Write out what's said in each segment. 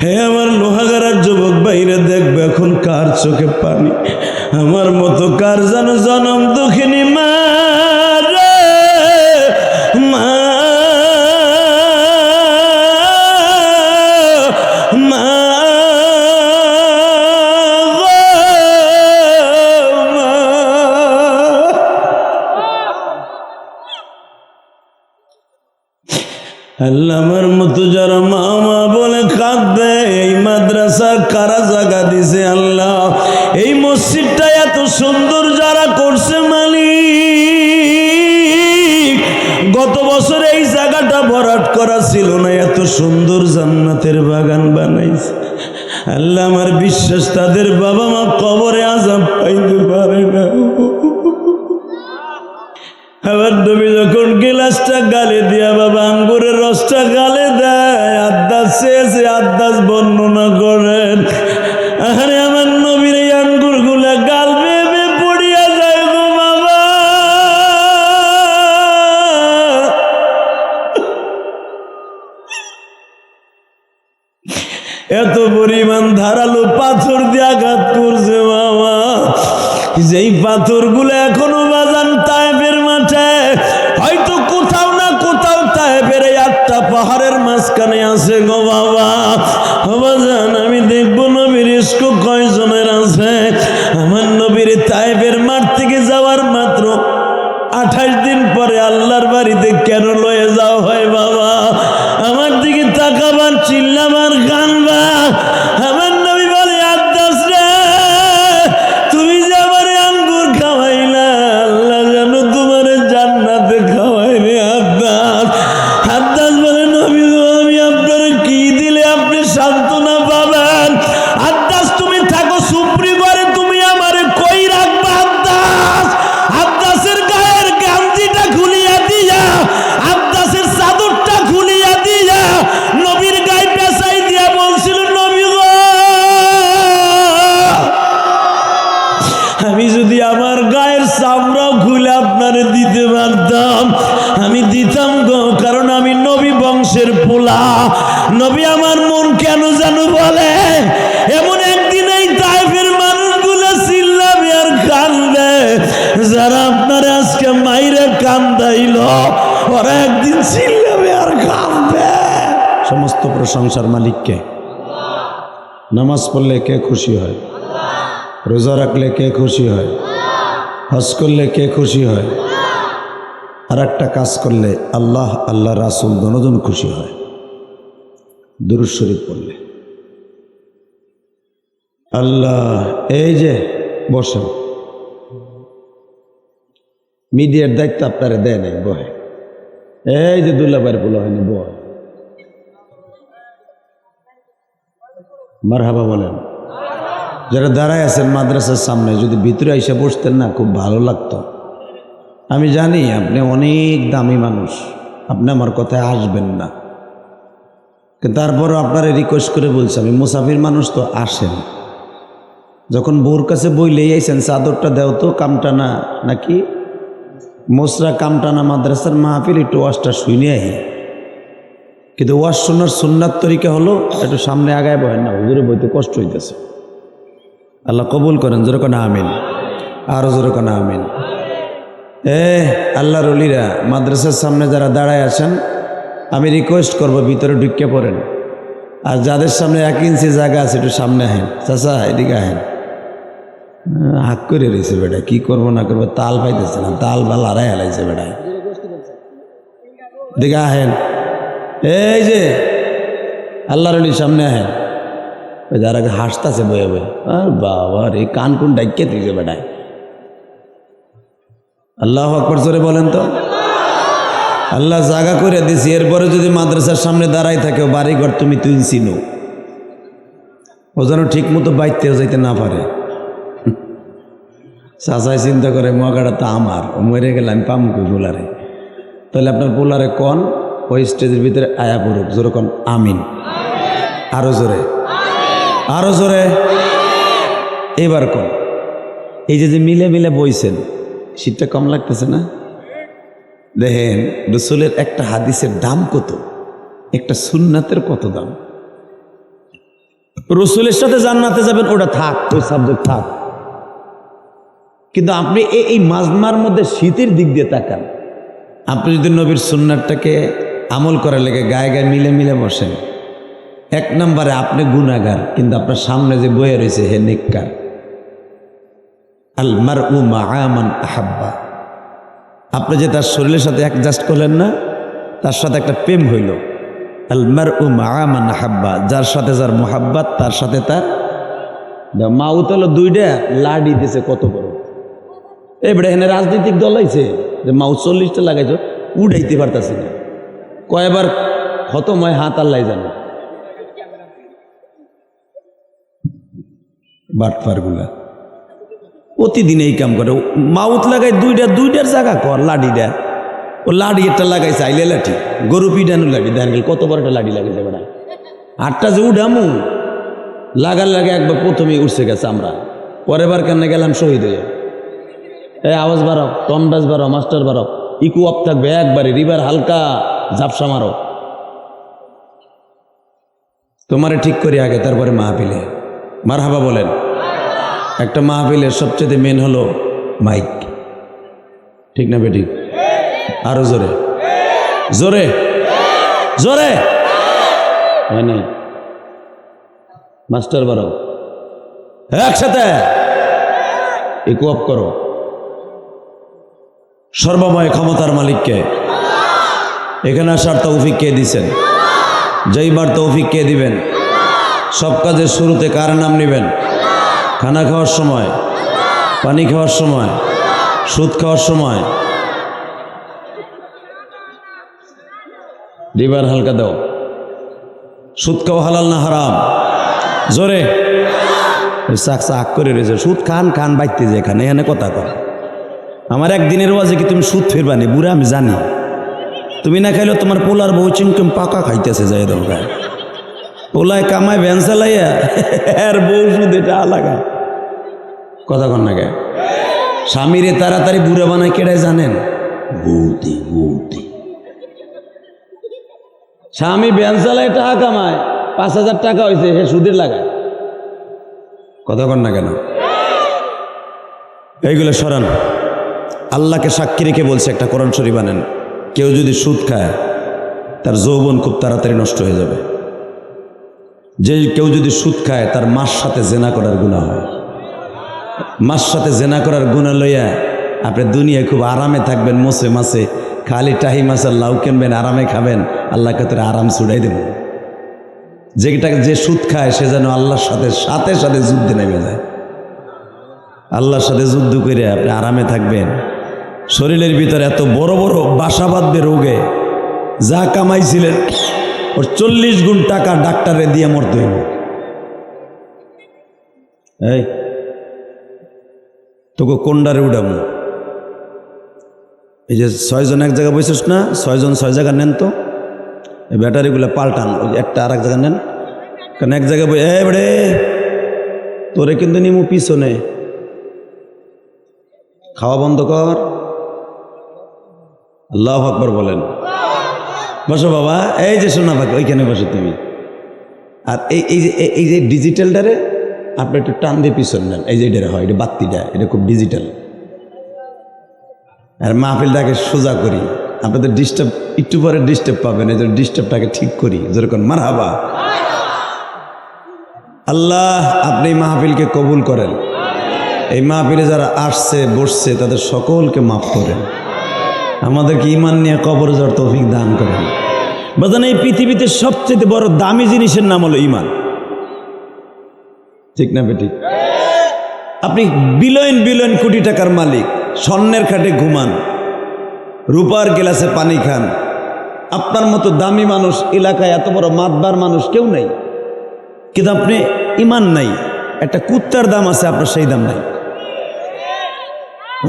হে আমার লোহাগারার যুবক বাইরে দেখবে এখন কার চোখে পানি, আমার মতো কার যেন জনম দুঃখিনী মা রে, মা মা আল্লাহ আমার মতো যারা মা মা বলে কাঁদবে, এই মাদ্রাসা কারা জায়গা দিছে আল্লাহ, এই মসজিদটা এত সুন্দর যারা করছে মালিক, গত বছর এই জায়গাটা ভরাট করা ছিল না, এত সুন্দর জান্নাতের বাগান বানাইছে আল্লাহ। আমার বিশ্বাস তাদের বাবা মা কবরে আযাব পাইতে পারে না। আবার নবী যখন গিলাসটা গালে দিয়া বাবা আঙ্গুরের রসটা গালে দেয়, আদাস চেয়েছে আদাস বর্ণনা করেন, আরে আমার নবীর এই আঙ্গুর গুলা গাল বেয়ে পড়িয়া যায় গো বাবা। এত পরিমাণ ধারালো পাথর দিয়ে আঘাত করছে বাবা, যেই পাথর গুলো এখনো বাজান তায়েফের মাঠে, হয়তো কোথাও না কোথাও তায়েফের এই 8টা পাহাড়ের মাঝখানে আছে গো বাবা। বাজান আমি দেখবো নবীর ইশক কয়জনের আছে। আমার নবীর তায়েফের মাঠ থেকে যাওয়ার মাত্র 28 দিন পরে আল্লাহর বাড়িতে কেন লয়ে যাওয়া হয় বাবা? আমার দিকে তাকাবার, চিল্লাবার, গানবা। আমার নবী বলে আদাস রে, তুমি যে আমার আঙ্গুর খাওয়াইলা, আল্লাহ যেন তোমার জান্নাতে খাওয়াই রে আদাস। আদাস বলে নবী গো, আমি আপনার কি দিলে আপনি সান্ত্বনা পাবেন? আদাস তুমি থাকো সুপ্রি করে, তুমি আমারে কই রাখবা আদাস? আদাসের গায়ের গামছিটা খুলিয়া দিয়া, আদাসের চাদরটা খুলিয়া দিয়া নবীর গায়ে পেঁচাই দিয়া বলছিল, নবী গো, আমি যদি আমার গায়ের চামড়াও খুলে আপনারে দিতে পারতাম আমি দিতাম গো, কারণ আমি নবী বংশের পোলা। নবী আমার মন কেন জানো বলে, এমন একদিন এই তায়েফের মানুষগুলো চিল্লাবে আর কান্দবে, যারা আপনার আজকে মাইরে কান্দাইল ওরা একদিন চিল্লাবে আর কান্দবে। সমস্ত প্রশংসার মালিককে। নামাজ পড়লে কে খুশি হয়? রোজা রাখলে কে খুশি হয়? হজ করলে কে খুশি হয়? আর একটা কাজ করলে আল্লাহ আল্লাহ রাসূল দুজন খুশি হয়, দুরূদ শরীফ পড়লে। আল্লাহ, এই যে বসেন, মিডিয়ার দায়িত্ব আপনারা দেয় নাই, বহে। এই যে দুলাভাইয়ের পোলা হয়নি, বহে। মারহাবা বলেন। যারা দাঁড়ায় আছেন মাদ্রাসার সামনে, যদি ভিতরে এসে বসতেন না খুব ভালো লাগতো। আমি জানি আপনি অনেক দামি মানুষ, আপনি আমার কথায় আসবেন না, কিন্তু তারপরও আপনারা রিকোয়েস্ট করে বলছি, আমি মুসাফির মানুষ তো আসেন। যখন বউর কাছে বই লেই আইছেন, চাদরটা দেও তো, কামটানা নাকি মোসরা কামটানা মাদ্রাসার মাহফিল, একটু ওয়াজটা শুনে আহি। কিন্তু ওয়াজ শোনার সুন্নাত তরিকা হলো একটু সামনে আগায় বহেন না, হুজুরে বইতে কষ্ট হইতেছে। আল্লাহ কবুল করেন, জোরে কোন আমিন, আরো জোরে কোন আমিন। আল্লাহর ওলিরা মাদ্রাসার সামনে যারা দাঁড়ায় আছেন, আমি রিকোয়েস্ট করব ভিতরে ঢুকে পড়েন, আর যাদের সামনে 1 ইঞ্চি জায়গা আছে একটু সামনে আহেন। চাচা এদিকে আহেন। হাক করে রয়েছে বেটা, কি করবো না করবো তাল পাইতেছে না, তাল বাল হারাই হালাইছে বেটায়। এদিকে আহেন, এই যে আল্লাহর ওলির সামনে আহেন। ওই যারা হাসতেছে বয়ে বয়ে, আর বাবা রে, কান কোন ডাইকে দিয়েছে বেটায়। আল্লাহু আকবার জোরে বলেন তো। আল্লাহ জায়গা করে দিছি, এরপরে যদি মাদ্রাসার সামনে দাঁড়াই থাকে, বাড়িঘর তুমি চিনো, ও যেন ঠিক মতো বাইতেও যাইতে না পারে। চাচাই চিন্তা করে মগাটা তো আমার, ও মরে গেলে আমি পাম কই পোলারে। তাহলে আপনার পোলারে কন ওই স্টেজের ভিতরে আয়া পড়ুক, জোরে কন আমিন, আরো জোরে, আরো জোরে। এবার কন, এই যে মিলে মিলে বইছেন, শীতটা কম লাগতেছে না? দেখেন রাসূলের একটা হাদিসের দাম কত, একটা সুন্নাতের কত দাম। রসুলের সাথে জান্নাতে যাবেন, ওটা থাক, ওই সাবজেক্ট থাক। কিন্তু আপনি এই মাজমার মধ্যে শীতের দিক দিয়ে তাকান। আপনি যদি নবীর সুন্নাতটাকে আমল করার লেগে গায়ে গায়ে মিলে মিলে বসেন, এক নম্বরে আপনি গুনাহগার, কিন্তু আপনার সামনে যে বয়ে রয়েছে হে নেককার। আল মারউ মাআ মান আহাব্বা। আপনি যে তার শরীরের সাথে অ্যাডজাস্ট করলেন না, তার সাথে একটা প্রেম হইল। আল মারউ মাআ মান আহাব্বা, যার সাথে যার মোহাব্বত, তার সাথে তার মাউত হলো দুইটা লাডি দিতেছে কত বড়। এবারে এখানে রাজনৈতিক দল হয়েছে যে মাউত 40টা লাগাইছ, উঠাইতে পারতাছি না, কয়বার খতম হয় হাত আল্লাহ জানে। বাটপারগুলা প্রতিদিন এই কাম করে, মাউত লাগাই দুইটার জায়গা কর লাঠিটা, ও লাঠি একটা লাগাই চাইলে লাঠি, গরু পিডানো লাঠি, দেখা গেল কত বড় একটা লাঠি লাগাইছে বেড়া। 8টা যে উঠামু লাগার লাগে একবার প্রথমেই উঠছে গেছে, আমরা পরের বার কেন গেলাম শহীদ হয়ে। এই আওয়াজ বাড়াও, টনবাজ বাড়াও, মাস্টার বাড়াও, ইকু অফ থাকবে একবারে, রিভার হালকা ঝাপসা মারো। তোমারে ঠিক করি আগে, তারপরে মাহফিলে মারহাবা বলেন। একটা মাহফিলের সবচেয়ে মেন হলো মাইক, ঠিক না বেটি? আরো জোরে জোরে জোরে, হয় নাই? মাস্টার বাড়াও, একসাথে ইকু অফ করো। সর্বময় ক্ষমতার মালিককে, এখানে আসার তৌফিক কে দিছেন? যেইবার তৌফিক কে দিবেন? সব কাজের শুরুতে কার নাম নেবেন? খানা খাওয়ার সময়, পানি খাওয়ার সময়, সুদ খাওয়ার সময়। লিভার হালকা দাও। সুদ খাওয়া হালাল না হারাম? জোরে। চাক চাক করে রয়েছে, সুদ খান খান বাইতে যে এখানে এখানে কথা কর। আমার একদিনের ওয়াজে কি তুমি সুদ ফেরবানি? বুড়া আমি জানি, তুমি না খাইলেও তোমার পোলার বউ চিমকম পাকা খাইতেছে যাই দরকার। পোলায় কামায় ভ্যান চালাইয়া আর বউ সুদ এটা আলাদা কথা কন না গে। স্বামীরে তাড়াতাড়ি বুড়া বানায় কেড়ায় জানেন? বৌদি বৌদি। স্বামী ভ্যান চালায় টাকা কামায়, 5,000 টাকা হয়েছে, সে সুদের লাগায়। কথা কন না কেন? এইগুলো সরান। আল্লাহকে সাক্ষী রেখে বলছে, একটা কোরআন শরীফ আনেন। কেউ যদি সুদ খায় তার যৌবন খুব তাড়াতাড়ি নষ্ট হয়ে যাবে। যে কেউ যদি সুদ খায় তার মার সাথে জেনা করার গুনাহ হয়। মার সাথে জেনা করার গুনাহ লইয়া আপনি দুনিয়ায় খুব আরামে থাকবেন, মোসে মাসে খালি টাহি মাছের লাউ কিনবেন, আরামে খাবেন, আল্লাহ কাতরে আরাম ছুড়াই দেব। যে সুদ খায় সে যেন আল্লাহর সাথে সাথে সাথে যুদ্ধে নেমে যায়। আল্লাহর সাথে যুদ্ধ করে আপনি আরামে থাকবেন। শরীরের ভিতরে এত বড় বড় বাসা বাঁধবে রোগে, যা কামাইছিলেন ওর 40 গুণ টাকা ডাক্তারে দিয়ে মরতে হইব। এই তোকে কোনডারে উঠাবো? এই যে 6 জন এক জায়গায় বসেছ না, 6 জন 6 জায়গা নেন তো, এই ব্যাটারিগুলো পাল্টান, ওই একটা আর এক জায়গায় নেন। কারণ এক জায়গায় বই বেড়ে তোরে কিন্তু নিমু পিছনে, খাওয়া বন্ধ কর। আল্লাহু আকবার বলেন। বসো বাবা, এই যে শোনা পাখি ওইখানে বসো তুমি। আর এই যে ডিজিটালটারে আপনি একটু টান দিয়ে পিছন নেন, এই যে এটা হয়, এটা বাত্তিটা, এটা খুব ডিজিটাল। আর মাহফিলটাকে সোজা করি, আপনাদের ডিস্টার্ব একটু পরে ডিস্টার্ব পাবেন, এই যে ডিস্টার্বটাকে ঠিক করি, যেরকম মারহাবা। আল্লাহ আপনি মাহফিলকে কবুল করেন। এই মাহফিলে যারা আসছে বসছে তাদের সকলকে মাফ করেন। আমাদেরকে ঈমান নিয়ে কবরে যাওয়ার তৌফিক দান করেন। বাজান, এই পৃথিবীতে সবচেয়ে বড় দামি জিনিসের নাম হলো ঈমান, ঠিক না বেটি? আপনি বিলিয়ন বিলিয়ন কোটি টাকার মালিক, স্বর্ণের খাটে ঘুমান, রূপার গ্লাসে পানি খান, আপনার মতো দামি মানুষ এলাকায়, এত বড় মাতবার মানুষ কেউ নাই, কিন্তু আপনি ঈমান নাই। একটা কুত্তার দাম আছে, আপনার সেই দাম নাই।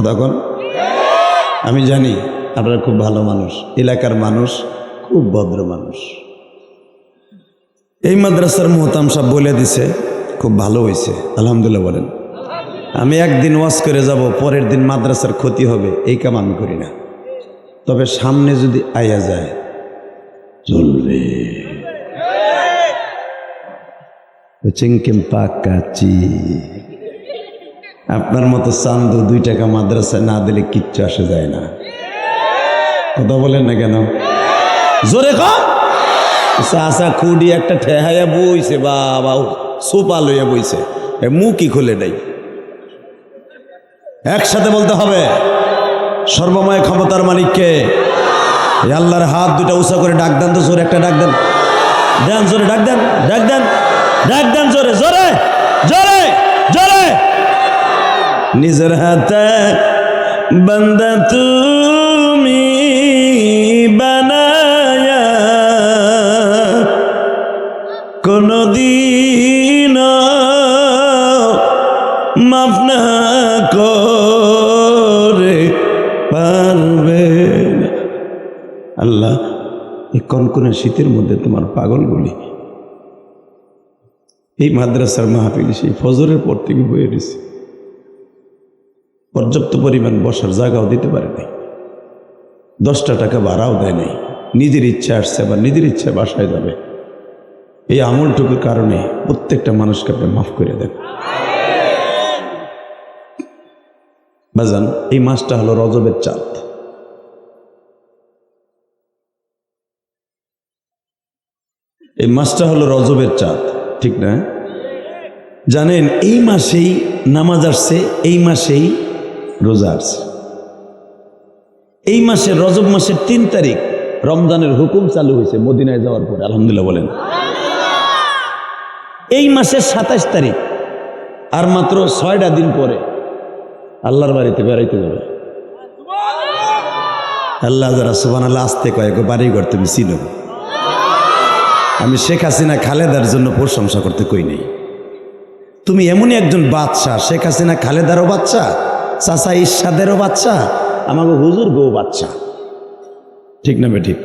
তখন আমি জানি আপনারা খুব ভালো মানুষ, এলাকার মানুষ খুব ভদ্র মানুষ। এই মাদ্রাসার মুহতাম সাহেব বলে দিছে, খুব ভালো হয়েছে, আলহামদুলিল্লাহ বলেন। আমি একদিন ওয়াজ করে যাব, পরের দিন মাদ্রাসার ক্ষতি হবে, এই কাম আমি করি না। তবে সামনে যদি আয়া যায় চলবে। চিংকেম পাকাচি। আপনার মতো চান্দু 2 টাকা মাদ্রাসায় না দিলে কিচ্ছু আসে যায় না। কথা বলেন না কেন? জোরে কম। চাষা খুঁড়ি একটা ঠেহাইয়া বইছে, বাবা সোপা লইয়া বইছে, মুখই খুলে নেই। একসাথে বলতে হবে সর্বময় ক্ষমতার মালিককে। আল্লাহর হাত 2টা উঁচা করে ডাক দেন তো, জোরে একটা ডাক দেন, দেন জোরে ডাক দেন, ডাক দেন, ডাক দেন জোরে জোরে জোরে জোরে। নিজের হাতে বান্দা তুমি বানায়া কোনদিন মাফ না করে পারবে না। আল্লাহ, এই কনকনে শীতের মধ্যে তোমার পাগল বলি এই মাদ্রাসার মাহফিল সেই ফজরের পর থেকে বয়ে দিছে, পর্যাপ্ত পরিমাণ বসার জায়গাও দিতে পারে নাই, 10টা টাকা ভাড়াও দেয় নাই। নিজের ইচ্ছা আসছে, আবার নিজের ইচ্ছা বাসায় যাবে। এই আমলটুকুর কারণে প্রত্যেকটা মানুষকে আপনি মাফ করে দেন। বাজান, এই মাসটা হলো রজবের চাঁদ। এই মাসটা হলো রজবের চাঁদ, ঠিক না? জানেন এই মাসেই নামাজ আসছে, এই মাসেই রোজা আসছে। এই মাসে রজব মাসের 3 তারিখ রমজানের হুকুম চালু হয়েছে মদিনায় যাওয়ার পরে। আলহামদুলিল্লাহ বলেন। এই মাসের 27 তারিখ, আর মাত্র 6টা দিন পরে আল্লাহর বাড়িতে বেড়াইতে যাবে। আল্লাহ যারা সুবহানাল্লাহ আসতে কয়েক বাড়ি ঘর তুমি চিনো। আমি শেখ হাসিনা খালেদার জন্য প্রশংসা করতে কই নেই। তুমি এমনই একজন বাচ্চা, শেখ হাসিনা খালেদারও বাচ্চা, চাচা ইরশাদেরও বাচ্চা, আমাকে হুজুর গো বাচ্চা, ঠিক না বেঠিক?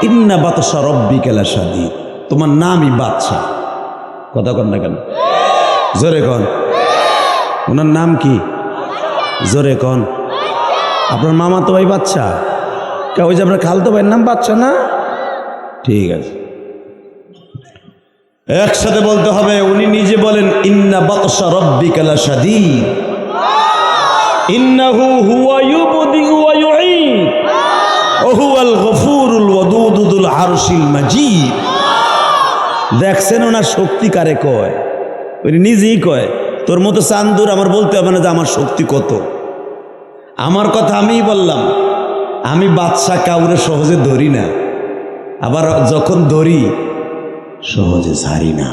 ইন্না বাতশা রব্বিকা লাশাদীদ, তোমার নামই বাচ্চা। কথা কন না কেন? জোরে কন। ওনার নাম কি? জোরে কন। আপনার মামা তো ভাই বাচ্চা, ওই যে আপনার খালতো ভাইয়ের নাম বাচ্চা না? ঠিক আছে, একসাথে বলতে হবে। উনি নিজে বলেন ইন্না বাতশা রব্বিকা লাশাদীদ ইন্নাহু হুয়া ইউবদিউ ওয়া ইউঈদ ওয়া হুয়াল গফুরুল ওয়াদুদ যুল আরশিল মাজিদ। দেখছেন ওনার শক্তি কারে কয়? উনি নিজেই কয়, তোর মতো চান্দুর আমার বলতে হবে না যে আমার শক্তি কত। আমার কথা আমিই বললাম। আমি বাদশা কাউরে সহজে ধরি না, আবার যখন ধরি সহজে ছাড়ি না।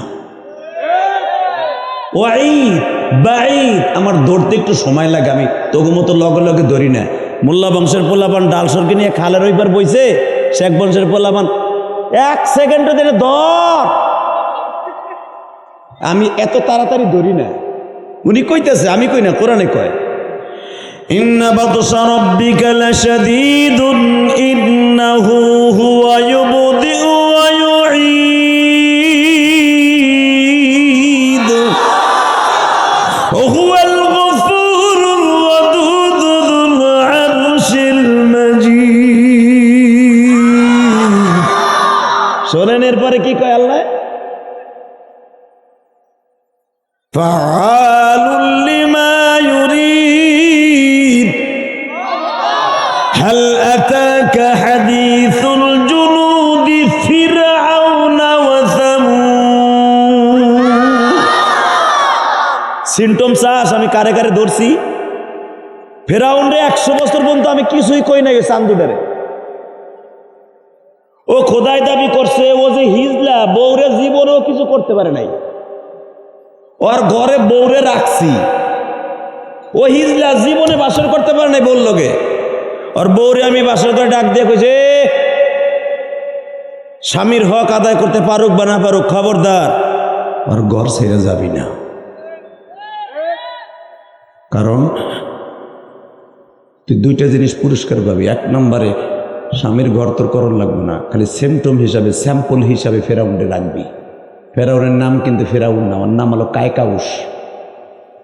ওয়াঈদ বাঈদ, আমার ধরতে একটু সময় লাগে, আমি তবু মতো লগে লগে ধরি না। মোল্লা বংশের পোলাপান ডাল সরকে নিয়ে খালের ওইবার বইছে, শেখ বংশের পোলাপান 1 সেকেন্ডে দিলে ধর, আমি এত তাড়াতাড়ি ধরি না। উনি কইতেছে, আমি কই না, কোরআনে কয় ইন্না বাতশা রাব্বিকা লাশাদীদুন ইন্নাহু হুয়া ইউবদিউ ওয়া ইউঈদ ওয়া হুয়াল গফুরুল ওয়াদুদ যুল আরশিল মাজিদ। শোনেন এরপরে কি কয় আল্লাহ? ফাআলুল লিমা ইউরিদ হাল আতাকা হাদিসুল জুনুদি ফিরআউনা ওয়া সামূদ। সিম্পটম চাষ আমি কারে কারে ধরছি? ফেরাউন রে 100 বছর পর্যন্ত আমি কিছুই কই নাই। চান্দুডারে ও খোদাই দাবি করছে, ও যে হিজলা বউরে জীবনেও কিছু করতে পারে নাই। ওর ঘরে বউরে রাখছি, ও হিজলা জীবনে বাসর করতে পারে নাই বউর লগে। ওর বউরে আমি বাসর করে ডাক দিয়ে কইছে, স্বামীর হক আদায় করতে পারুক বা না পারুক, খবরদার ওর ঘর ছেড়ে যাবি না। কারণ তুই 2টা জিনিস পুরস্কার পাবি। 1 নম্বরে স্বামীর ঘর তোর করণ লাগবে না, খালি সিম্পটম হিসাবে, স্যাম্পল হিসাবে ফেরাউনরে রাখবি। ফেরাউনের নাম কিন্তু ফেরাউন না, ওর নাম হলো কায়কাউস।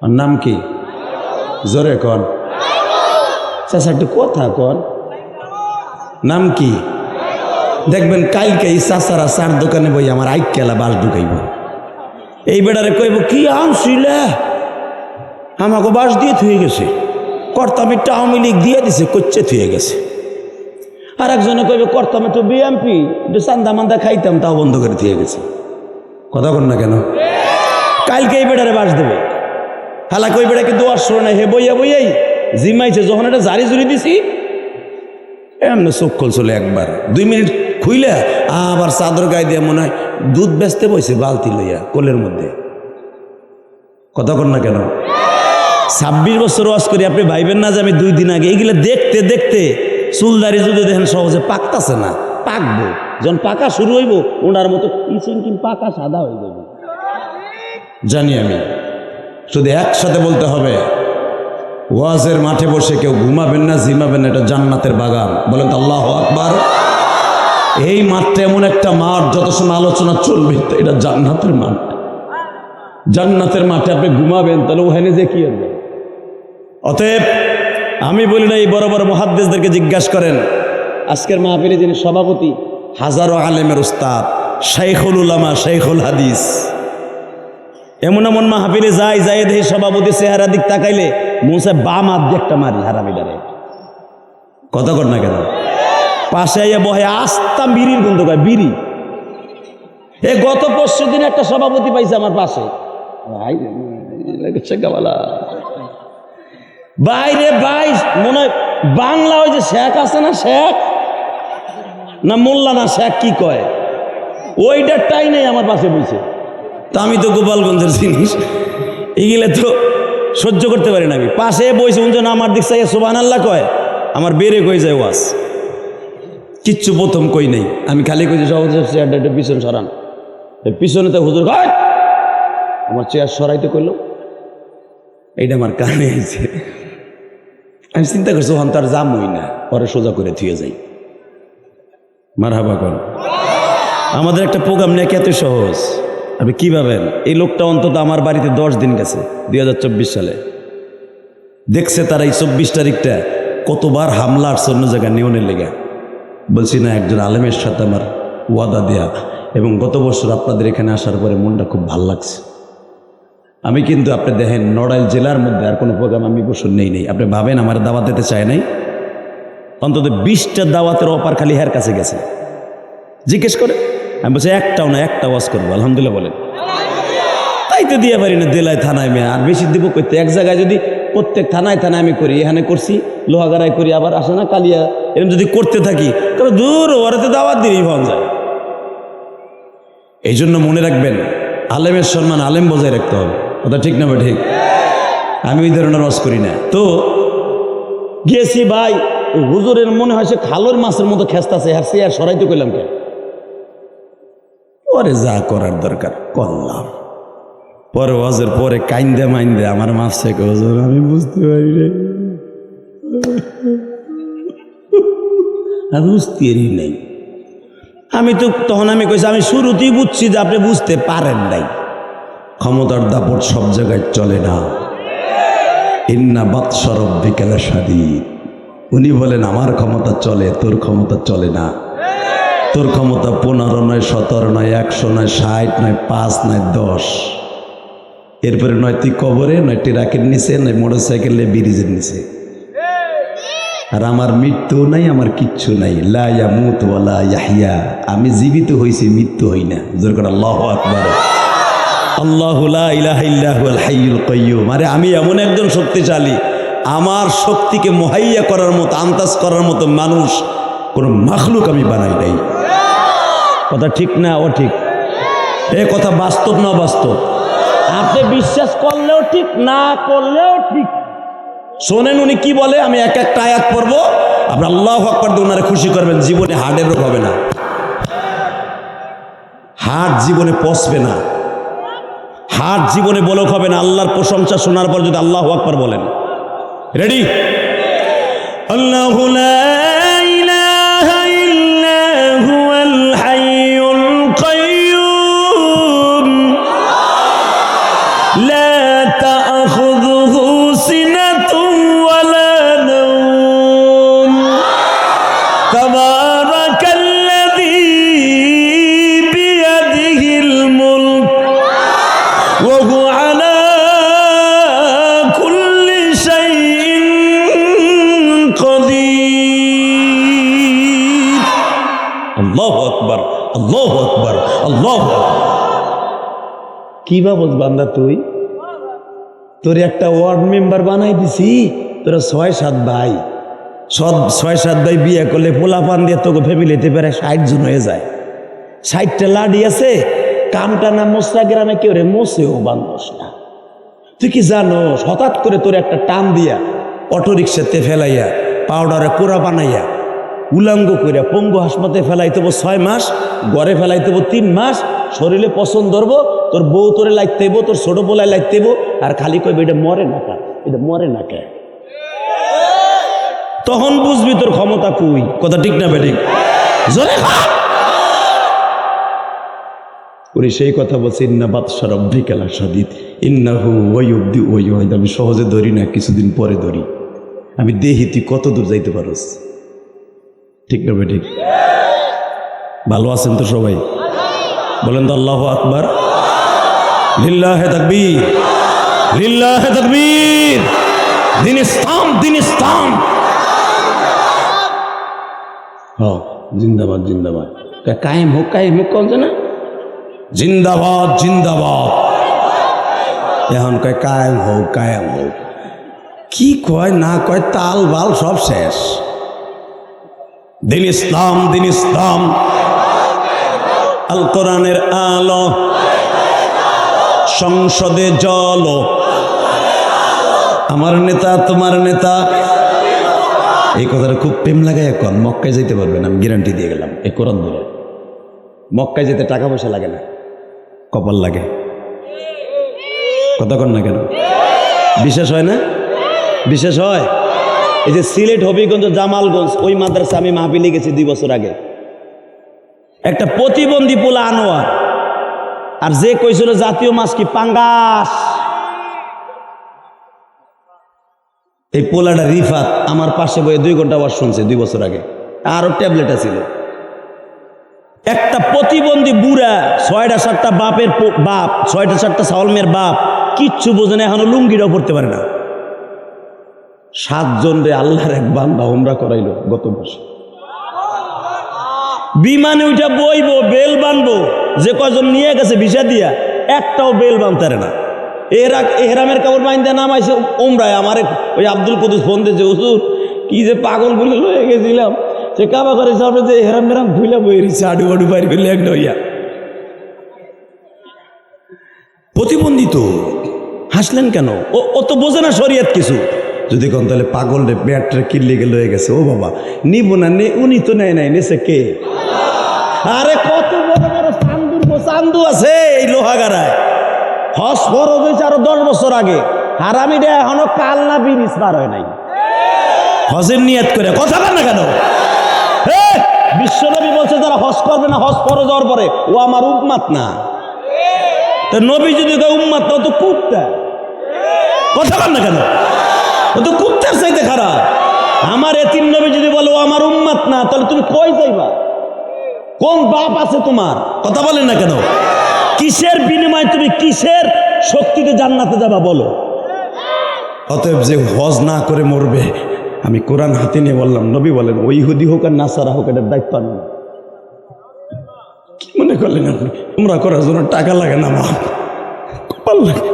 ওর নাম কি? জোরে কন। চাচা একটু কথা কন, নাম কি? দেখবেন কালকে এই চাচারা 4 দোকানে বই আমার আইকেলা বাস ঢুকাইব। এই বেড়ারে কইব কি আনছিলে, আমাকে বাস দিয়ে থুয়ে গেছে, কর্তাম একটু আওয়ামী লীগ দিয়ে দিছে, কোচ্ছে থুয়ে গেছে। আর একজনে কইবে করতাম একটু বিএমপি, একটু চান্দা মান্দা খাইতাম, তাও বন্ধ করে থুয়ে গেছে। কথা কন না কেন? কালকে এই বেড়ারে বাস দেবে, হালাকে ওই বেড়াকে দোয়ার শোনে না, হে বইয়া বইয়াই জিমাইছে, যখন এটা জারি জুড়ি দিছি এমনি চোখ খোল চলে একবার 2 মিনিট খুইলে আবার চাদর গায়ে দিয়ে মনে হয় দুধ বেচতে বইছে বালতি লইয়া কোলের মধ্যে। কথা কন না কেন? 26 বছর ওয়াজ করি, আপনি ভাইবেন না যে আমি 2 দিন আগে। এইগুলো দেখতে দেখতে চুলদারি যদি দেখেন সহজে পাকতাছে না, পাকবো যখন পাকা শুরু হইব ওনার মতো কিচিন পাকা সাদা হয়ে যাবে। জানি আমি, শুধু একসাথে বলতে হবে, ওয়াজের মাঠে বসে কেউ ঘুমাবেন না, জিমাবেন না, এটা জান্নাতের বাগান। বলেন তো আল্লাহু আকবার। এই মাঠটা এমন একটা মাঠ, যত সময় আলোচনা চলবে এটা জান্নাতের মাঠ। জান্নাতের মাঠে আপনি ঘুমাবেন, তাহলে ওখানে যে কি হবে? অতএব আমি বলি না, এই বড় বড় মুহাদ্দিসদেরকে জিজ্ঞাসা করেন। আজকের মাহফিলে যিনি সভাপতি, হাজারো আলেমের উস্তাদ, শাইখুল উলামা, শাইখুল হাদিস। এমন এমন মাহফিলে যাই দেখি সভাপতি চেহারা দিক তাকাইলে মুসে বাম হাত দিয়ে একটা মারি হারামিদারে। কথা কর না কেন? পাশে আইয়া বহে আস্তা বিড়ির গন্ধ পায়, বিড়ি। গত 5 দিন একটা সভাপতি পাইছে আমার পাশে, বাইরে ভাই মনে হয় বাংলা ওই যে শেখ আছে না, শেখ না মোল্লা না শেখ কি কয়, ওইটারটাই নেই আমার পাশে বইছে। তা আমি তো গোপালগঞ্জের জিনিস, এগুলো তো সহ্য করতে পারি না। আমি পাশে বইছে, উনজন আমার দিক চাইয়া সুবহানাল্লাহ কয়, আমার বেড়ে কই যায় ওয়াজ, কিচ্ছু প্রথম কই নেই। আমি খালি কইছি সভাপতি চেয়ারটা একটু পিছন সরান, পিছনে তো হুজুর কয় আমার চেয়ার সরাইতে করলো, এইটা আমার কানে আছে। আমি চিন্তা করছি ওখান তার জাম হই না, পরে সোজা করে থুয়ে যাই। মারহাবা কর। আমাদের একটা প্রোগ্রাম নিয়ে এত সহজ, আপনি কি ভাবেন? এই লোকটা অন্তত আমার বাড়িতে 10 দিন গেছে 2024 সালে। দেখছে তারা এই 24 তারিখটা কতবার হামলা আসছে অন্য জায়গায় নিয়নের লেগে। বলছি না, একজন আলেমের সাথে আমার ওয়াদা দেয়া, এবং গত বছর আপনাদের এখানে আসার পরে মনটা খুব ভাল লাগছে। আমি কিন্তু আপনি দেখেন নড়াইল জেলার মধ্যে আর কোনো প্রোগ্রাম আমি বছর নেই। আপনি ভাবেন আমার দাওয়াত দিতে চায় নাই? অন্তত 20টা দাওয়াতের অপার খালি হের কাছে গেছে, জিজ্ঞেস করে। আমি বলছি একটাও না, একটা ওয়াজ করবো, আলহামদুলিল্লাহ বলেন। তাই তো দিয়ে পারি না জেলায় থানায় মেয়ে, আর বেশি দিব করতে। এক জায়গায় যদি প্রত্যেক থানায় আমি করি, এখানে করছি লোহাগাড়ায় করি, আবার আসে না কালিয়া, এরকম যদি করতে থাকি তাহলে দূর ওরাতে দাওয়াত দিলেই ভালো যায়। এই জন্য মনে রাখবেন, আলেমের সম্মান আলেম বজায় রাখতে হবে। কথা ঠিক না? ঠিক। আমি ওই ধরনের ওয়াজ করি না। তো গিয়েছি ভাই, হুজুরের মনে হয় সে খালোর মাছের মতো খেস্তাছে, আর সে আর সরাইতে কইলাম কেন? পরে যা করার দরকার করলাম। পরে ওয়াজের পরে কাইন্দে মাইন্দে আমার মাছ থেকে হুজুর আমি বুঝতে পারি না, আমি বুঝতেই নেই। আমি তো তখন আমি কইছি, আমি শুরুতেই বুঝছি যে আপনি বুঝতে পারেন নাই। ক্ষমতার দাপট সব জায়গায় চলে না। ইন্না বাতশা রাব্বিকা লাশাদীদ। উনি বলেন আমার ক্ষমতা চলে, তোর ক্ষমতা চলে না। তোর ক্ষমতা 15 নয়, 17 নয়, 100 নয়, 60 নয়, 5 নয়, 10। এরপরে নয় তুই কবরে, নয় ট্রাকের নিচে, নয় মোটরসাইকেলে ব্রিজের নিচে। আর আমার মৃত্যু নাই, আমার কিচ্ছু নাই। লা ইয়ামুত ওয়া লা ইয়াহইয়া। আমি জীবিত হইছি, মৃত্যু হই না। জোর করে আল্লাহু আকবার। আল্লাহু লা ইলাহা ইল্লা হুয়াল হাইয়ুল কাইয়্যুম। আরে আমি এমন একজন শক্তিশালী, আমার শক্তিকে মুহাইয়া করার মতো, আন্দাজ করার মতো মানুষ কোন মাখলুক আমি বানাই নাই। কথা ঠিক না? ও ঠিক। এ কথা বাস্তব না বাস্তব? আপনি বিশ্বাস করলেও ঠিক, না করলেও ঠিক। শোনেন উনি কি বলে, আমি এক একটা আয়াত পড়বো, আপনি আল্লাহু আকবার দিয়ে ওনারে খুশি করবেন। জীবনে হার্টের রোগ হবে না, হার্ট জীবনে পচবে না, হার্ট জীবনে বলক হবে না। আল্লাহর প্রশংসা শোনার পর যদি আল্লাহু আকবার বলেন। রেডি? আল্লাহু লা ইলাহা ইল্লা হুয়াল হাইয়ুল কাইয়্যুম লা তা'খুযুহু সিনাতুন ওয়া লা নাওম তাবারাকাল্লাযী বিয়াদিহিল মুলক ওয়া হুয়া আলা কুল্লি শাইইন কাদির। আল্লাহু আকবার, আল্লাহু আকবার, আল্লাহু আকবার। কি ভাবস বান্দা তুই? তোর একটা ওয়ার্ড মেম্বার বানাই দিছি, তোরা 6-7 ভাই, 6-7 ভাই বিয়ে করলে পোলাপান দিয়ে তোকে ফ্যামিলিতে প্রায় 60 জন হয়ে যায়। 60টা লাডি আছে, কামটা না মোসরা গ্রামে কেউ রে মোসেও বান্ধস না। তুই কি জানো হঠাৎ করে তোর একটা টান দিয়া অটো রিক্সাতে ফেলাইয়া পাউডারে কোড়া বানাইয়া উলাঙ্গ কইরা পঙ্গু হাসপাতালে ফেলাইতেব 6 মাস, ঘরে ফেলাইতেব 3 মাস, শরীরে পছন্দ ধরবো, তোর বউ তোরে লাগতেইব, তোর ছোট পোলায় লাগতেইব, আর খালি কইবে এটা মরে না কা, এটা মরে না কে। তখন বুঝবি তোর ক্ষমতা কই। কথা ঠিক না বেঠিক? জোরে খা। উনি সেই কথা বলছে, ইন্না বাতশা রাব্বিকা লাশাদীদ ইন্নাহু ওয়ায়ুবদি ওয়ায়ুঈদ। আমি সহজে ধরি না, কিছুদিন পরে ধরি। আমি দেখি তুই কত দূর যাইতে পারস। ঠিক না বেঠিক? ভালো আছেন তো সবাই? বলেন তো আল্লাহু আকবার, লিল্লাহে তাকবীর, লিল্লাহে তাকবীর। দিন ইসলাম, দিন ইসলাম। হ্যাঁ, জিন্দাবাদ, জিন্দাবাদ। কায়েম হোক, কায়েম হোক বলছে না? জিন্দাবাদ, জিন্দাবাদ। এখন কয় কায়েম হোক, কায়েম হোক। কি কয় না কয়, তাল বাল সব শেষ। দিন ইসলাম, দিন ইসলাম। আল কোরআনের আলো, সংসদে জল, আমার নেতা তোমার নেতা। এই কথাটা খুব প্রেম লাগায়। এখন মক্কায় যেতে পারবেন, আমি গ্যারান্টি দিয়ে গেলাম এই কোরআন ধরে। মক্কায় যেতে টাকা পয়সা লাগে না, কপাল লাগে। কথা কন না কেন? বিশেষ হয় না? বিশেষ হয়। এই যে সিলেট, হবিগঞ্জ, জামালগঞ্জ, ওই মাদ্রাসা আমি মাহফিলে গেছি 2 বছর আগে। একটা প্রতিবন্ধী পোলা আনোয়ার, আর যে কইছিল জাতীয় মাছ কি পাঙ্গাস, এই পোলাটা রিফাত আমার পাশে বয়ে 2 ঘন্টা ওয়াজ শুনছে 2 বছর আগে। আরো ট্যাবলেট ছিল। একটা প্রতিবন্ধী বুড়া, 6টা-7টা বাপের বাপ, 6টা-7টা চাউল মেয়ের বাপ, কিচ্ছু বোঝে না, এখনো লুঙ্গিটাও পড়তে পারে না। 7 জন রে আল্লাহর এক বান্দা উমরা করাইলো গত মাসে। বিমানে ওইটা বইবো, বেল বানবো, যে কজন নিয়ে গেছে ভিসা দিয়া, একটাও বেল বানতারে না। এহরামের কাপড় বাইন্দা নামাইছে উমরায়। আমার ওই আব্দুল কুদ্দুস ফোন দিয়েছে, হুজুর কি যে পাগল বলে লয়ে গেছিলাম, সে কাবা করে সামনে যে এহরাম মেরাম ধুইলা বই রয়েছে, আডু আডু বাইর করলে এক নইয়া। প্রতিবন্ধী তো হাসলেন কেন? ও তো বোঝে না শরীয়ত কিছু। যদি কোন তাহলে পাগল রে ব্যাটরে কিনলে গেলে হয়ে গেছে, ও বাবা নিব না, উনি তো নেয় নাই, নেছে কে? আরে কত বড় বড় চান্দু আছে এই লোহাগাড়ায়। হজ ফরজ হয়েছে আরো 10 বছর আগে। হারামিটা এখনো কাল না বিরিজ পার হয় নাই হজের নিয়ত করে। কথা বল না কেন? বিশ্বনবী বলছে যারা হজ করবে না, হজ ফরজ হওয়ার পরে, ও আমার উম্মত না। তো নবী যদি উম্মত না, ও তো কুত্তা। কথা বল না কেন? ও তো কুত্তার চাইতে খারাপ। আমার এতিম নবী যদি বলো ও আমার উম্মত না, তাহলে তুমি কই যাইবা? কোন বাপ আছে তোমার? কথা বলেন না কেন? কিসের বিনিময়ে তুমি কিসের শক্তিতে জান্নাতে যাবা বলো? অতএব যে হজ না করে মরবে, আমি কোরআন হাতে নিয়ে বললাম, নবী বলেন ওই ইহুদি হোক আর নাসারা হোক, এটার দায়িত্ব আমি না। কি মনে করলেন আপনি? তোমরা করার জন্য টাকা লাগে না, মা কপাল লাগে,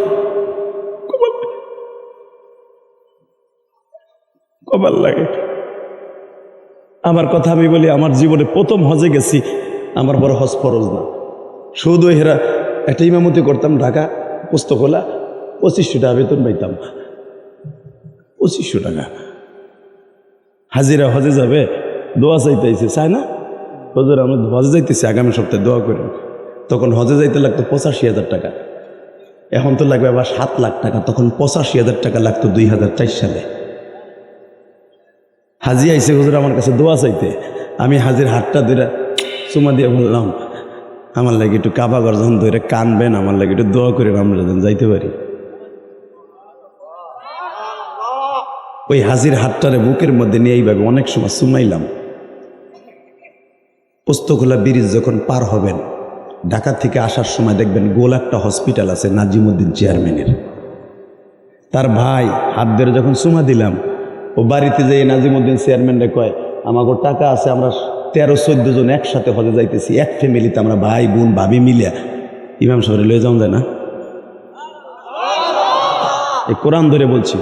কপাল লাগে। আমার কথা আমি বলি, আমার জীবনে প্রথম হজে গেছি, আমার বড় হজ ফরজ না। শুধু হেরা একটা ইমামতি করতাম ঢাকা পুস্তকলা, 2500 টাকা বেতন পাইতাম। 2500 টাকা হাজিরা। হজে যাবে, দোয়া চাইতেছে, চায় না? হুজুর আমরা হজে যাইতেছি, আগামী সপ্তাহে দোয়া করেন। তখন হজে যাইতে লাগতো 85,000 টাকা, এখন তো লাগবে আবার 7 লাখ টাকা। তখন 85,000 টাকা লাগতো 2004 সালে। হাজি আইসে হুজুর আমার কাছে দোয়া চাইতে। আমি হাজির হাতটা ধরে চুমা দিয়ে বললাম, আমার লাগে একটু কাবাঘর যখন ধরে কানবেন, আমার লাগে একটু দোয়া করে আমরা যেন যাইতে পারি। ওই হাজির হাতটারে বুকের মধ্যে নিয়ে এইভাবে অনেক সময় চুমাইলাম। পোস্তখোলা ব্রিজ যখন পার হবেন, ঢাকা থেকে আসার সময় দেখবেন গোল একটা হসপিটাল আছে নাজিমুদ্দিন চেয়ারম্যানের, তার ভাই হাত ধরে যখন চুমা দিলাম, ও বাড়িতে যেয়ে নাজিমুদ্দিন চেয়ারম্যানরে কয় আমাকে টাকা আছে, আমরা 13-14 জন একসাথে হজে যাইতেছি, এক ফ্যামিলিতে আমরা ভাই বোন ভাবি মিলিয়া, ইমাম সাহেব লয়ে যাওয়া যায় না? এই কোরআন ধরে বলছি।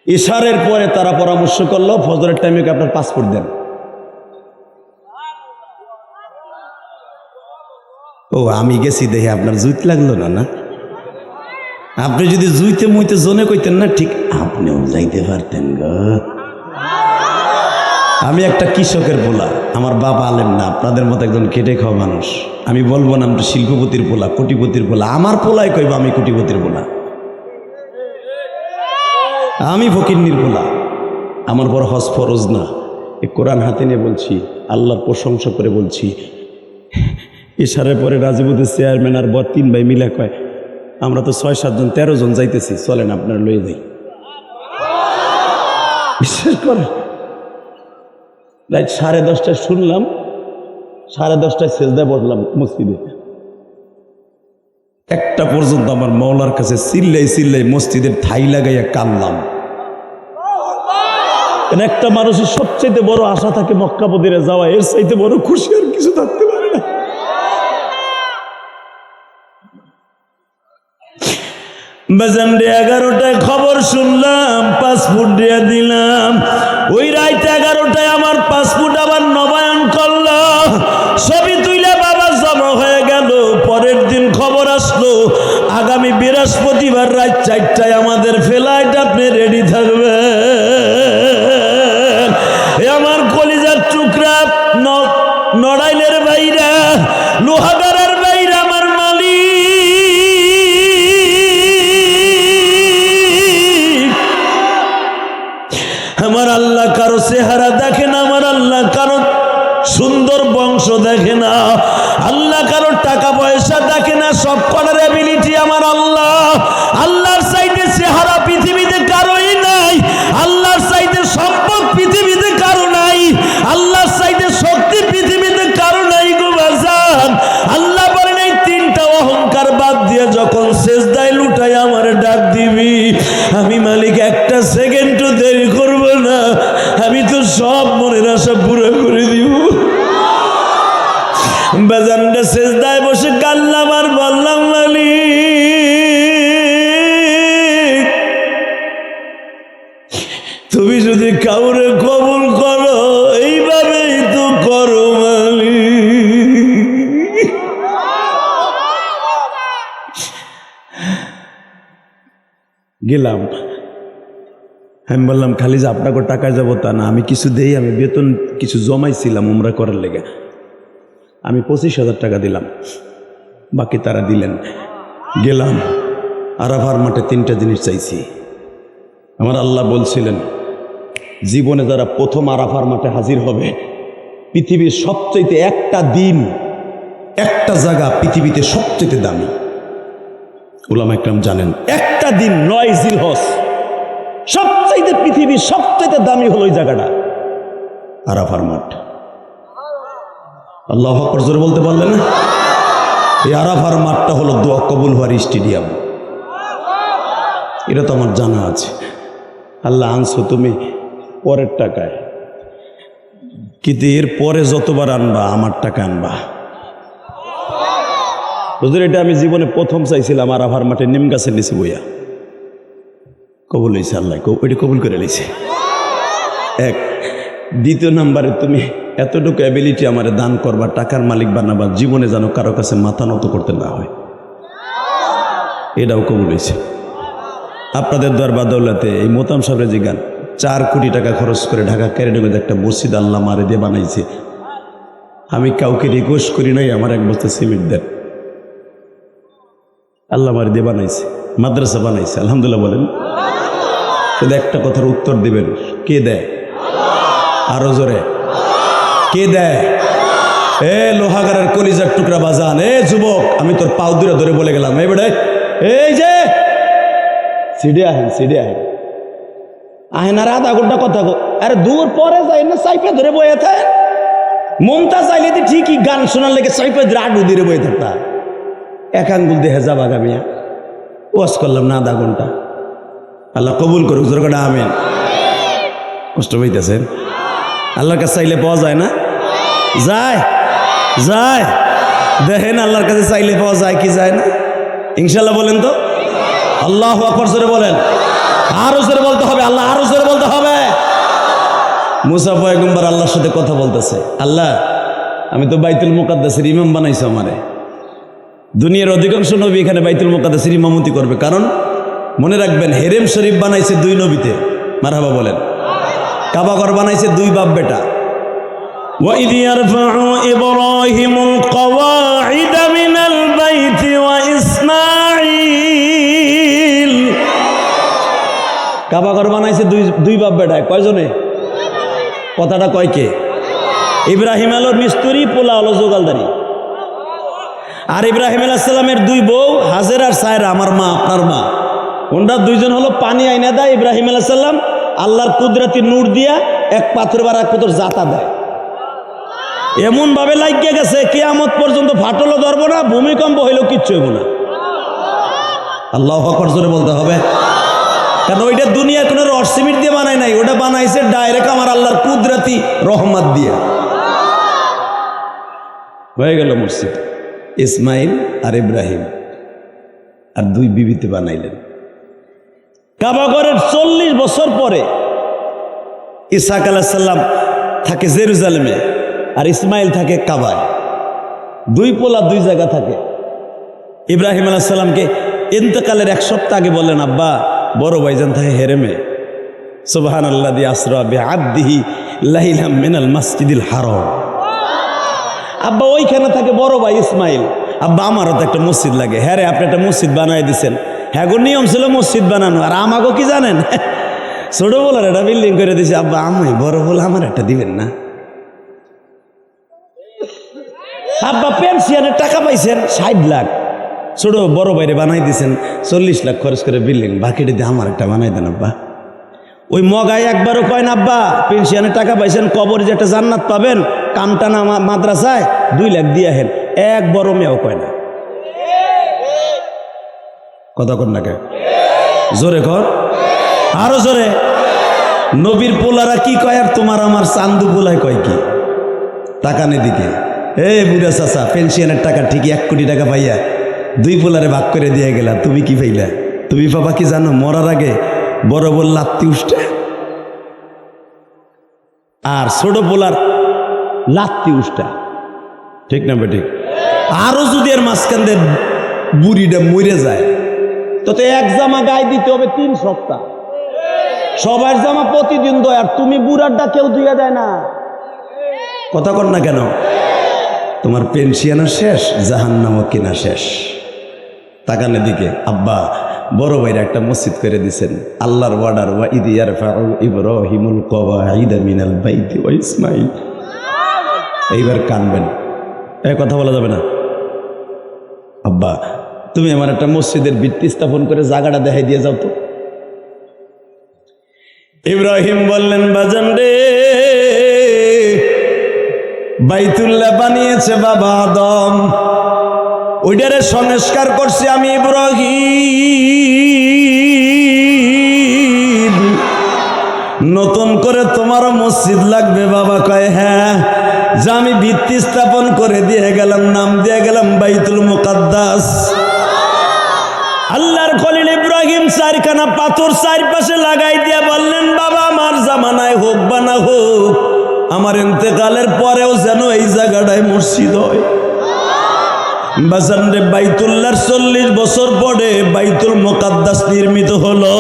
ইশারের পরে তারা পরামর্শ করলো ফজরের টাইমে আপনার পাসপোর্ট দেন। ও আমি গেছি দেখে আপনার জুইত লাগলো না? না, আপনি যদি জুইতে মুইতে জোনে কইতেন না, ঠিক আপনিও যাইতে পারতেন গো। আমি একটা কৃষকের পোলা, আমার বাবা আলেম না, আপনাদের মতো একজন খেটে খাওয়া মানুষ। আমি বলবো না আমি শিল্পপতির পোলা, কোটিপতির পোলা, আমার পোলাই কইব আমি কোটিপতির পোলা। আমি ফকিন্নির পোলা, আমার বড় হজ ফরজ না। এই কোরআন হাতে নিয়ে বলছি, আল্লাহর প্রশংসা করে বলছি। ইশারের পরে নাজিমুদ্দিন চেয়ারম্যান আর বর 3 ভাই মিলা কয় আমরা তো 6-7 জন 13 জন যাইতেছি, চলেন আপনারা লয়ে যাই। বিশ্বাস করেন রাত 10:30টায় শুনলাম, 10:30টায় সেজদায় বসলাম মসজিদে। 1টা পর্যন্ত আমার মাওলার কাছে চিল্লাই মসজিদের ঠাই লাগাইয়া কানলাম। একটা মানুষের সবচাইতে বড় আশা থাকে মক্কা মদিনা যাওয়া, এর চাইতে বড় খুশি আর কিছু থাকতে পারে না। বাজানরে 11টায় খবর শুনলাম, পাসপোর্ট দিয়ে দিলাম। ওই রাত 11টায় আমার পাসপোর্ট আবার নবায়ন করলো, ছবি তুইলে বাবা জমা হয়ে গেল। পরের দিন খবর আসলো আগামী বৃহস্পতিবার রাত 4টায় আমাদের ফ্লাইট, আপনি রেডি থাকবেন। আমার কলিজার টুকরা নড়াইলের বাইরা, লোহাগাড়ার বাইরা, আমার মালিক, আমার আল্লাহ কারো চেহারা দেখে না, আমার আল্লাহ কারো সুন্দর বংশ দেখে না, আল্লাহ কারো টাকা পয়সা দেখে না, সব করার অ্যাবিলিটি আমার আল্লাহ। আল্লাহর চাইতে চেহারা পৃথিবীতে কারোই নাই, আল্লাহর চাইতে সম্পদ পৃথিবীতে কারো নাই, আল্লাহর চাইতে শক্তি পৃথিবীতে কারো নাই গো বাজান। আল্লাহ বলেন এই 3টা অহংকার বাদ দিয়ে যখন সেজদায় লুটাই আমারে ডাক দিবি, আমি মালিক 1টা সেকেন্ডও দেরি করব না, আমি তো সব মনের আশা পুরো করে দিব। বাজানটা সেজদায় বসে কান্নাম আর বললাম মালিক তুমি যদি কাউরে কবুল করো এইভাবেই তো করো মালিক। গেলাম, আমি বললাম খালি যে আপনাকে টাকা যাবো তা না, আমি কিছু দেই, আমি বেতন কিছু জমাইছিলাম উমরা করার লেগে, আমি 25,000 টাকা দিলাম, বাকি তারা দিলেন। গেলাম আরাফার মাঠে 3টা জিনিস চাইছি। আমার আল্লাহ বলছিলেন জীবনে যারা প্রথম আরাফার মাঠে হাজির হবে, পৃথিবীর সবচাইতে একটা দিন, একটা জায়গা পৃথিবীতে সবচাইতে দামি, উলামা ইকরাম জানেন, একটা দিন 9 জিলহজ, সবচাইতে পৃথিবীর সবচাইতে দামি হলো ওই জায়গাটা আরাফার মাঠ। আল্লাহু আকবার জোরে বলতে পারলেন না? এই আরাফার মাঠটা হলো দোয়া কবুল হওয়ার স্টেডিয়াম, এটা তো আমার জানা আছে। আল্লাহ আনছো তুমি পরের টাকায়, কিন্তু এর পরে যতবার আনবা আমার টাকা আনবা। হুজুর এটা আমি জীবনে প্রথম চাইছিলাম আরাফার মাঠে নিম গাছের নিচে বইয়া, কবুল হয়েছে, আল্লাহ ওইটা কবুল করে নিয়েছে। 1 দ্বিতীয় নাম্বারে তুমি এতটুকু অ্যাবিলিটি আমারে দান করবা, টাকার মালিক বানাবা, জীবনে যেন কারো কাছে মাথা নত করতে না হয়, এটাও কবুল হয়েছে। আপনাদের দোয়ার বাদৌলাতে এই মোতাম সাহেবের যে গান 4 কোটি টাকা খরচ করে ঢাকা ক্যারেডে একটা মসজিদ আল্লাহ মারে দিয়ে বানাইছে। আমি কাউকে রিকোয়েস্ট করি নাই আমার 1 বস্তা সিমেন্ট দেন, আল্লাহ মারে দিয়ে বানাইছে, মাদ্রাসা বানাইছে, আলহামদুলিল্লাহ বলেন। কিন্তু একটা কথার উত্তর দিবেন, কে দেয়? আরো জোরে, কে দেয়? এ লোহাগারের কলিজার টুকরা বাজান, এ যুবক, আমি তোর পাও দূরে ধরে বলে গেলাম, এই বেড়ে এই যে সিডে আহেন, সিডে আহেন, আহেন আর আধা ঘন্টা কথা গো, আরে দূর পরে যাই না, সাইফে ধরে বয়ে থাকেন, মমতা চাইলে তো ঠিকই গান শোনার লেগে সাইপে রাডু দিয়ে বই থাকতা এক আঙ্গুল দেহে যাবা গামিয়া ওয়াজ করলাম না আধা ঘন্টা আল্লাহ কবুল করুক জোর করে আমিন কষ্ট হইতেছেন আল্লাহর কাছে চাইলে পাওয়া যায় না যায় যায় দেখেন আল্লাহর কাছে চাইলে পাওয়া যায় কি যায় না ইনশাল্লাহ বলেন তো আল্লাহু আকবার জোরে বলেন আরো জোরে বলতে হবে আল্লাহ আরো জোরে বলতে হবে মুসা পয়গম্বর আল্লাহর সাথে কথা বলতেছে আল্লাহ আমি তো বাইতুল মুকাদ্দাসের ইমাম বানাইছো আমারে দুনিয়ার অধিকাংশ নবী এখানে বাইতুল মুকাদ্দাসের ইমামতি করবে কারণ মনে রাখবেন হেরেম শরীফ বানাইছে 2 নবীতে মারহাবা বলেন কাবাঘর বানাইছে 2 বাপ বেটা وَإِذْ يَرْفَعُ إِبْرَاهِيمُ الْقَوَاعِدَ مِنَ الْبَيْتِ وَإِسْمَاعِيلُ কাবাঘর বানাইছে 2 বাপ বেটা কয়জনে কথাটা কয় কে ইব্রাহিম আলোর মিস্ত্রি পোলা হলো জোগালদারি আর ইব্রাহিম আলাইহিস সালামের 2 বউ হাজেরা আর সায়রা আমার মা আপনার মা ওনরা 2 জন হলো পানি আইনা দেয় ইব্রাহিম আলাইহিস সালাম আল্লাহর কুদরতি নূর দিয়া এক পাথর বার এক পাথর জাতা দেয় এমন ভাবে লাগিয়ে গেছে কিয়ামত পর্যন্ত ফাটলও ধরবো না ভূমিকম্প হইলেও কিচ্ছু হইব না আল্লাহু আকবার জোরে বলতে হবে কারণ ওইটা দুনিয়ার কোনো রড সিমেন্ট দিয়ে বানায় নাই ওটা বানাইছে ডাইরেক্ট আমার আল্লাহর কুদরতি রহমত দিয়ে হয়ে গেল মসজিদ ইসমাইল আর ইব্রাহিম আর 2 বিবিতে বানাইলেন কাবাঘরের 40 বছর পরে ইসহাক আলাইহিস সালাম থাকে জেরুজালেমে আর ইসমাইল থাকে কাবায় 2 পোলা 2 জায়গা থাকে ইব্রাহিম আলাইহিস সালামকে ইন্তেকালের 1 সপ্তাহ আগে বললেন আব্বা বড় ভাইজান থাকে হেরেমে সুবহানাল্লাযী আসরা বিআবদিহি লাইলাম মিনাল মাসজিদিল হারাম আব্বা ওইখানে থাকে বড় ভাই ইসমাইল আব্বা আমারও তো একটা মসজিদ লাগে হ্যাঁ রে আপনি একটা মসজিদ বানাই দিচ্ছেন হ্যাঁ গো নিয়ম ছিল মসজিদ বানানো আর আমাকেও কি জানেন ছোট বলার একটা বিল্ডিং করে দিয়েছে আব্বা আমি বড় বলে আমার একটা দিবেন না আব্বা পেনশনের টাকা পাইছেন 60 লাখ ছোট বড় বাইরে বানাই দিয়েছেন 40 লাখ খরচ করে বিল্ডিং বাকিটা দিয়ে আমার একটা বানাই দেন আব্বা ওই মগায় একবারও কয় না আব্বা পেনশনের টাকা পাইছেন কবরে যে একটা জান্নাত পাবেন কামটানা মাদ্রাসায় 2 লাখ দিয়ে হেন এক বড় মেয়েও কয় না কথা কর না কে জোরে কর আরো জোরে নবীর পোলারা কি কয় আর তোমার আমার চান্দু পোলায় কয় কি তাকানে দিকে বুড়া চাচা পেনশনের টাকা ঠিকই 1 কোটি টাকা পাইয়া 2 পোলারে ভাগ করে দিয়ে গেলা তুমি কি পাইলা তুমি বাবা কি জানো মরার আগে বড় বড় লাত্তি উষ্টা আর ছোট পোলার লাত্তি উষ্টা ঠিক না বেঠিক আরো যদি এর মাঝখান দিয়ে বুড়িটা মরে যায় তো 1 জামা গায়ে দিতে হবে 3 সপ্তাহ সবার জামা প্রতিদিন দেয় আর তুমি বুড়ারটা কেউ দিয়ে দেয় না কথা কর না কেন তোমার পেনশনও শেষ জাহান্নামও কিনা শেষ তাকানের দিকে আব্বা বড় ভাইরা একটা মসজিদ করে দিয়েছেন আল্লাহর ওয়ার্ডার ওয়া ইদ ইয়ারফাউ ইব্রাহিমুল কওয়াইদ মিনাল বাইতি ওয়া ইসমাইল এইবার কানবেন এই কথা বলা যাবে না আব্বা তুমি আমার একটা মসজিদের ভিত্তি স্থাপন করে জায়গাটা দেখাই দিয়ে যাও তো ইব্রাহিম বললেন বাজান রে বাইতুল্লাহ বানিয়েছে বাবা আদম ওইটারে সংস্কার করছি আমি ইব্রাহিম নতুন করে তোমারও মসজিদ লাগবে বাবা কয় হ্যাঁ যা আমি ভিত্তি স্থাপন করে দিয়ে গেলাম নাম দিয়ে গেলাম বাইতুল মুকাদ্দাস আল্লাহর খলিল ইব্রাহিম 4খানা পাথর 4 পাশে লাগাই দিয়ে বললেন বাবা আমার জামানায় হোক বা না হোক আমার ইন্তেকালের পরেও যেন এই জায়গাটায় মসজিদ হয় বাজানরে বাইতুল্লাহর 40 বছর পরে বাইতুল মুকাদ্দাস নির্মিত হলো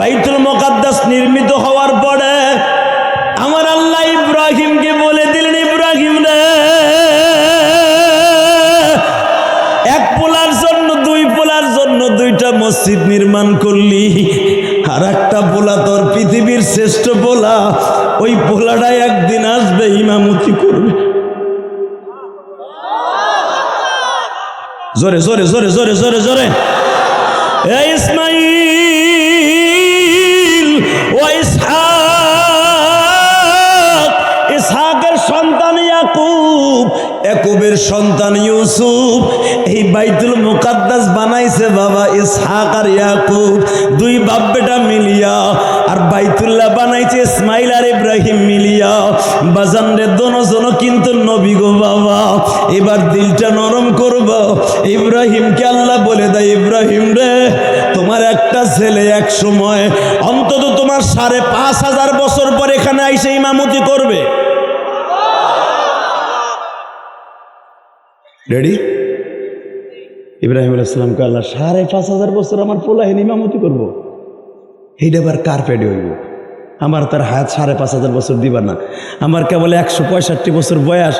বাইতুল মুকাদ্দাস নির্মিত হওয়ার পরে আমার আল্লাহ ইব্রাহিমকে বলে দিলেন ইব্রাহিম রে 1 পোলার জন্য 2 পোলার জন্য 2টা মসজিদ নির্মাণ করলি আর একটা পোলা তোর পৃথিবীর শ্রেষ্ঠ পোলা ওই পোলাটা একদিন আসবে ইমামতি করবে জোরে জোরে জোরে জোরে জোরে জোরে ইসমাইল ও ইসহাকের সন্তান ইয়াকুবের সন্তান ইউসুফ এই বাইতুল মুকাদ্দাস বানাইছে বাবা ইসহাক আর ইয়াকুব, দুই বাপ বেটা মিলিয়া। আর বাইতুল্লাহ বানাইছে ইসমাইল আর ইব্রাহিম মিলিয়া। বাজান রে দোনোজন কিন্তু নবী গো বাবা। এবার দিলটা নরম করব। ইব্রাহিমকে আল্লাহ বলে দেয়, ইব্রাহিম রে তোমার একটা ছেলে এক সময় অন্তত তোমার 5,500 বছর পর এখানে আইসে ইমামতি করবে। রেডি? ইব্রাহিম আলাইহিস সালামকে আল্লাহ 5,500 বছর আমার পোলাহিন ইমামতি করব। এইটা আবার কার পেডে হইব? আমার তার হায়াত 5,500 বছর দিবা না। আমার কেবল 165 বছর বয়স।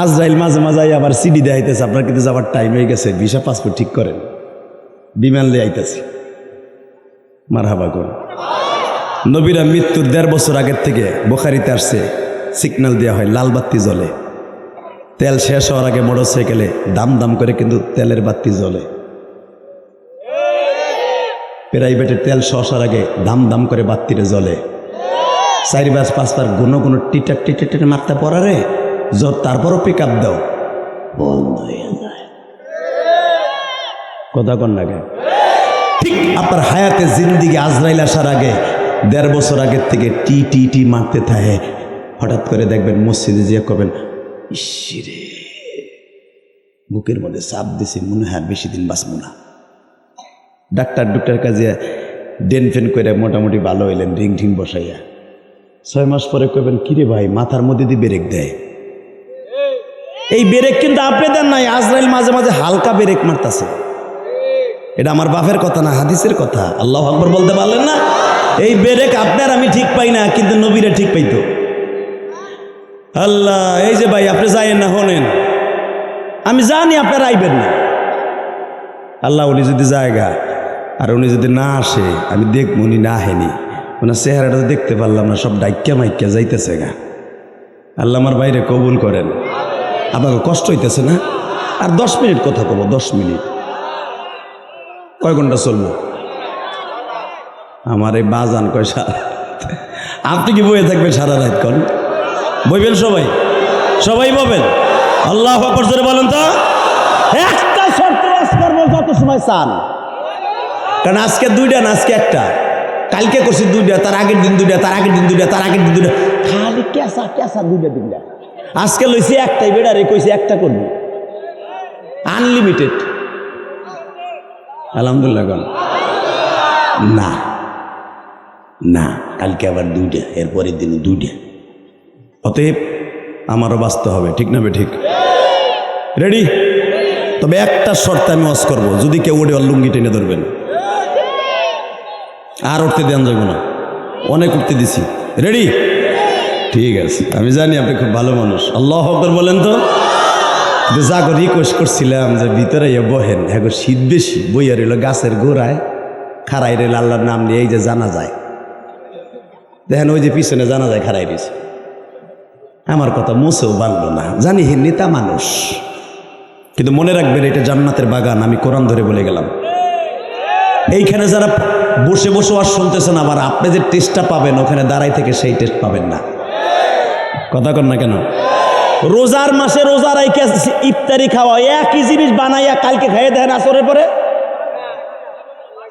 আজরাইল মাঝে মাঝে আবার সিডি দেখাইতেছে, আপনার কিন্তু যাবার টাইম হয়ে গেছে, ভিসা পাসপোর্ট ঠিক করেন, বিমান লিয়ে আইতেছি। মারহাবা করুন। নবীরা মৃত্যুর 1.5 বছর আগের থেকে বুখারীতে আসছে, সিগন্যাল দেওয়া হয়, লাল বাতি জ্বলে। তেল শেষ হওয়ার আগে মোটরসাইকেলে দাম দাম করে কিন্তু তেলের বাতি জ্বলে। প্রাইভেটের তেল শেষার আগে দাম দাম করে বাতিটা জ্বলে। 4 বার 5 বার গুনো টিটাক টিটাক মারতে পড়ারে তারপরও পিক আপ দাও, বন্ধ হয়ে যায়। কথা কন লাগে? ঠিক আপনার হায়াতে জিন্দিগি আজরাইল আসার আগে 1.5 বছর আগের থেকে টি টি টি মারতে থাকে। হঠাৎ করে দেখবেন মসজিদে যে করবেন, ইসরে বুকের মধ্যে চাপ দিছে, মনে হয় বেশি দিন বাঁচব না। ডাক্তার কাজে ডেন ফেন করে মোটামুটি ভালো হইলেন, রিং ঠিং বসাইয়া। 6 মাস পরে কইবেন, কিরে ভাই মাথার মধ্যে দিয়ে ব্রেক দেয়। এই ব্রেক কিন্তু আপনাদের নাই, আজরাইল মাঝে মাঝে হালকা ব্রেক মারতেছে। এটা আমার বাপের কথা না, হাদিসের কথা। আল্লাহু আকবার বলতে পারলেন না? এই ব্রেক আপনার আমি ঠিক পাই না, কিন্তু নবীরা ঠিক পাইতো। আল্লাহ, এই যে ভাই আপনি যাইয়েন না, হলেন আমি জানি আপনারা আইবেন না। আল্লাহ উনি যদি জায়গা আর উনি যদি না আসে, আমি দেখব উনি না আহেনি, ওনার চেহারাটা দেখতে পারলাম না, সব ডাইক্যা মাইক্যা যাইতেছে গা। আল্লাহ আমার বাইরে কবুল করেন। আপনাকে কষ্ট হইতেছে না? আর 10 মিনিট কথা কব, 10 মিনিট। কয় ঘন্টা চলবো? আমার এই বাজান কয় সারা। আপনি কি বইয়ে থাকবেন সারা রাত? কন বইবেন সবাই, সবাই বলবেন আল্লাহু আকবার জোরে বলেন তো। একটা শর্ত ওয়াজ করবো যত সময় চান, কারণ আজকে 2টা না, আজকে একটা। কালকে করছি 2টা, তার আগের দিন 2টা, তার আগের দিন 2টা, তার আগের দিন 2টা, খালি কেসা কেসা 2টা। আজকে লইছি একটাই, বেড়ারে কইছি একটা করবো, আনলিমিটেড। আলহামদুলিল্লাহ গণ না না, কালকে আবার 2টা, এরপরের দিন 2টা। অতএব আমারও বাঁচতে হবে, ঠিক না? ঠিক রেডি? তবে একটা শর্তে আমি ওয়াজ করবো, যদি কেউ ওঠে লুঙ্গি টেনে ধরবেন, আর উঠতে দেন যাবো না, অনেক উঠতে দিছি। রেডি? ঠিক আছে, আমি জানি আপনি খুব ভালো মানুষ। আল্লাহু আকবার বলেন তো। যাকে রিকোয়েস্ট করছিলাম যে ভিতরে বহেন, এখন শীত বেশি, বইয়া রইল গাছের গোড়ায়, খাড়াই রইল আল্লাহর নাম নিয়ে। এই যে জানা যায়, দেখেন ওই যে পিছনে জানা যায় খাড়াই রয়েছে। আমার কথা মুছেও বানলো না, জানি হে নেতা মানুষ, কিন্তু মনে রাখবেন এটা জান্নাতের বাগান। আমি কোরআন ধরে বলে গেলাম। এইখানে যারা বসে বসে আর শুনতেছেন, আবার আপনি যে টেস্টটা পাবেন ওখানে দাঁড়াই থেকে সেই টেস্ট পাবেন না। কথা কন না কেন? রোজার মাসে রোজা রাইখে ইফতারি খাওয়া, একই জিনিস বানাইয়া কালকে খাইয়ে দেন আসরের পরে।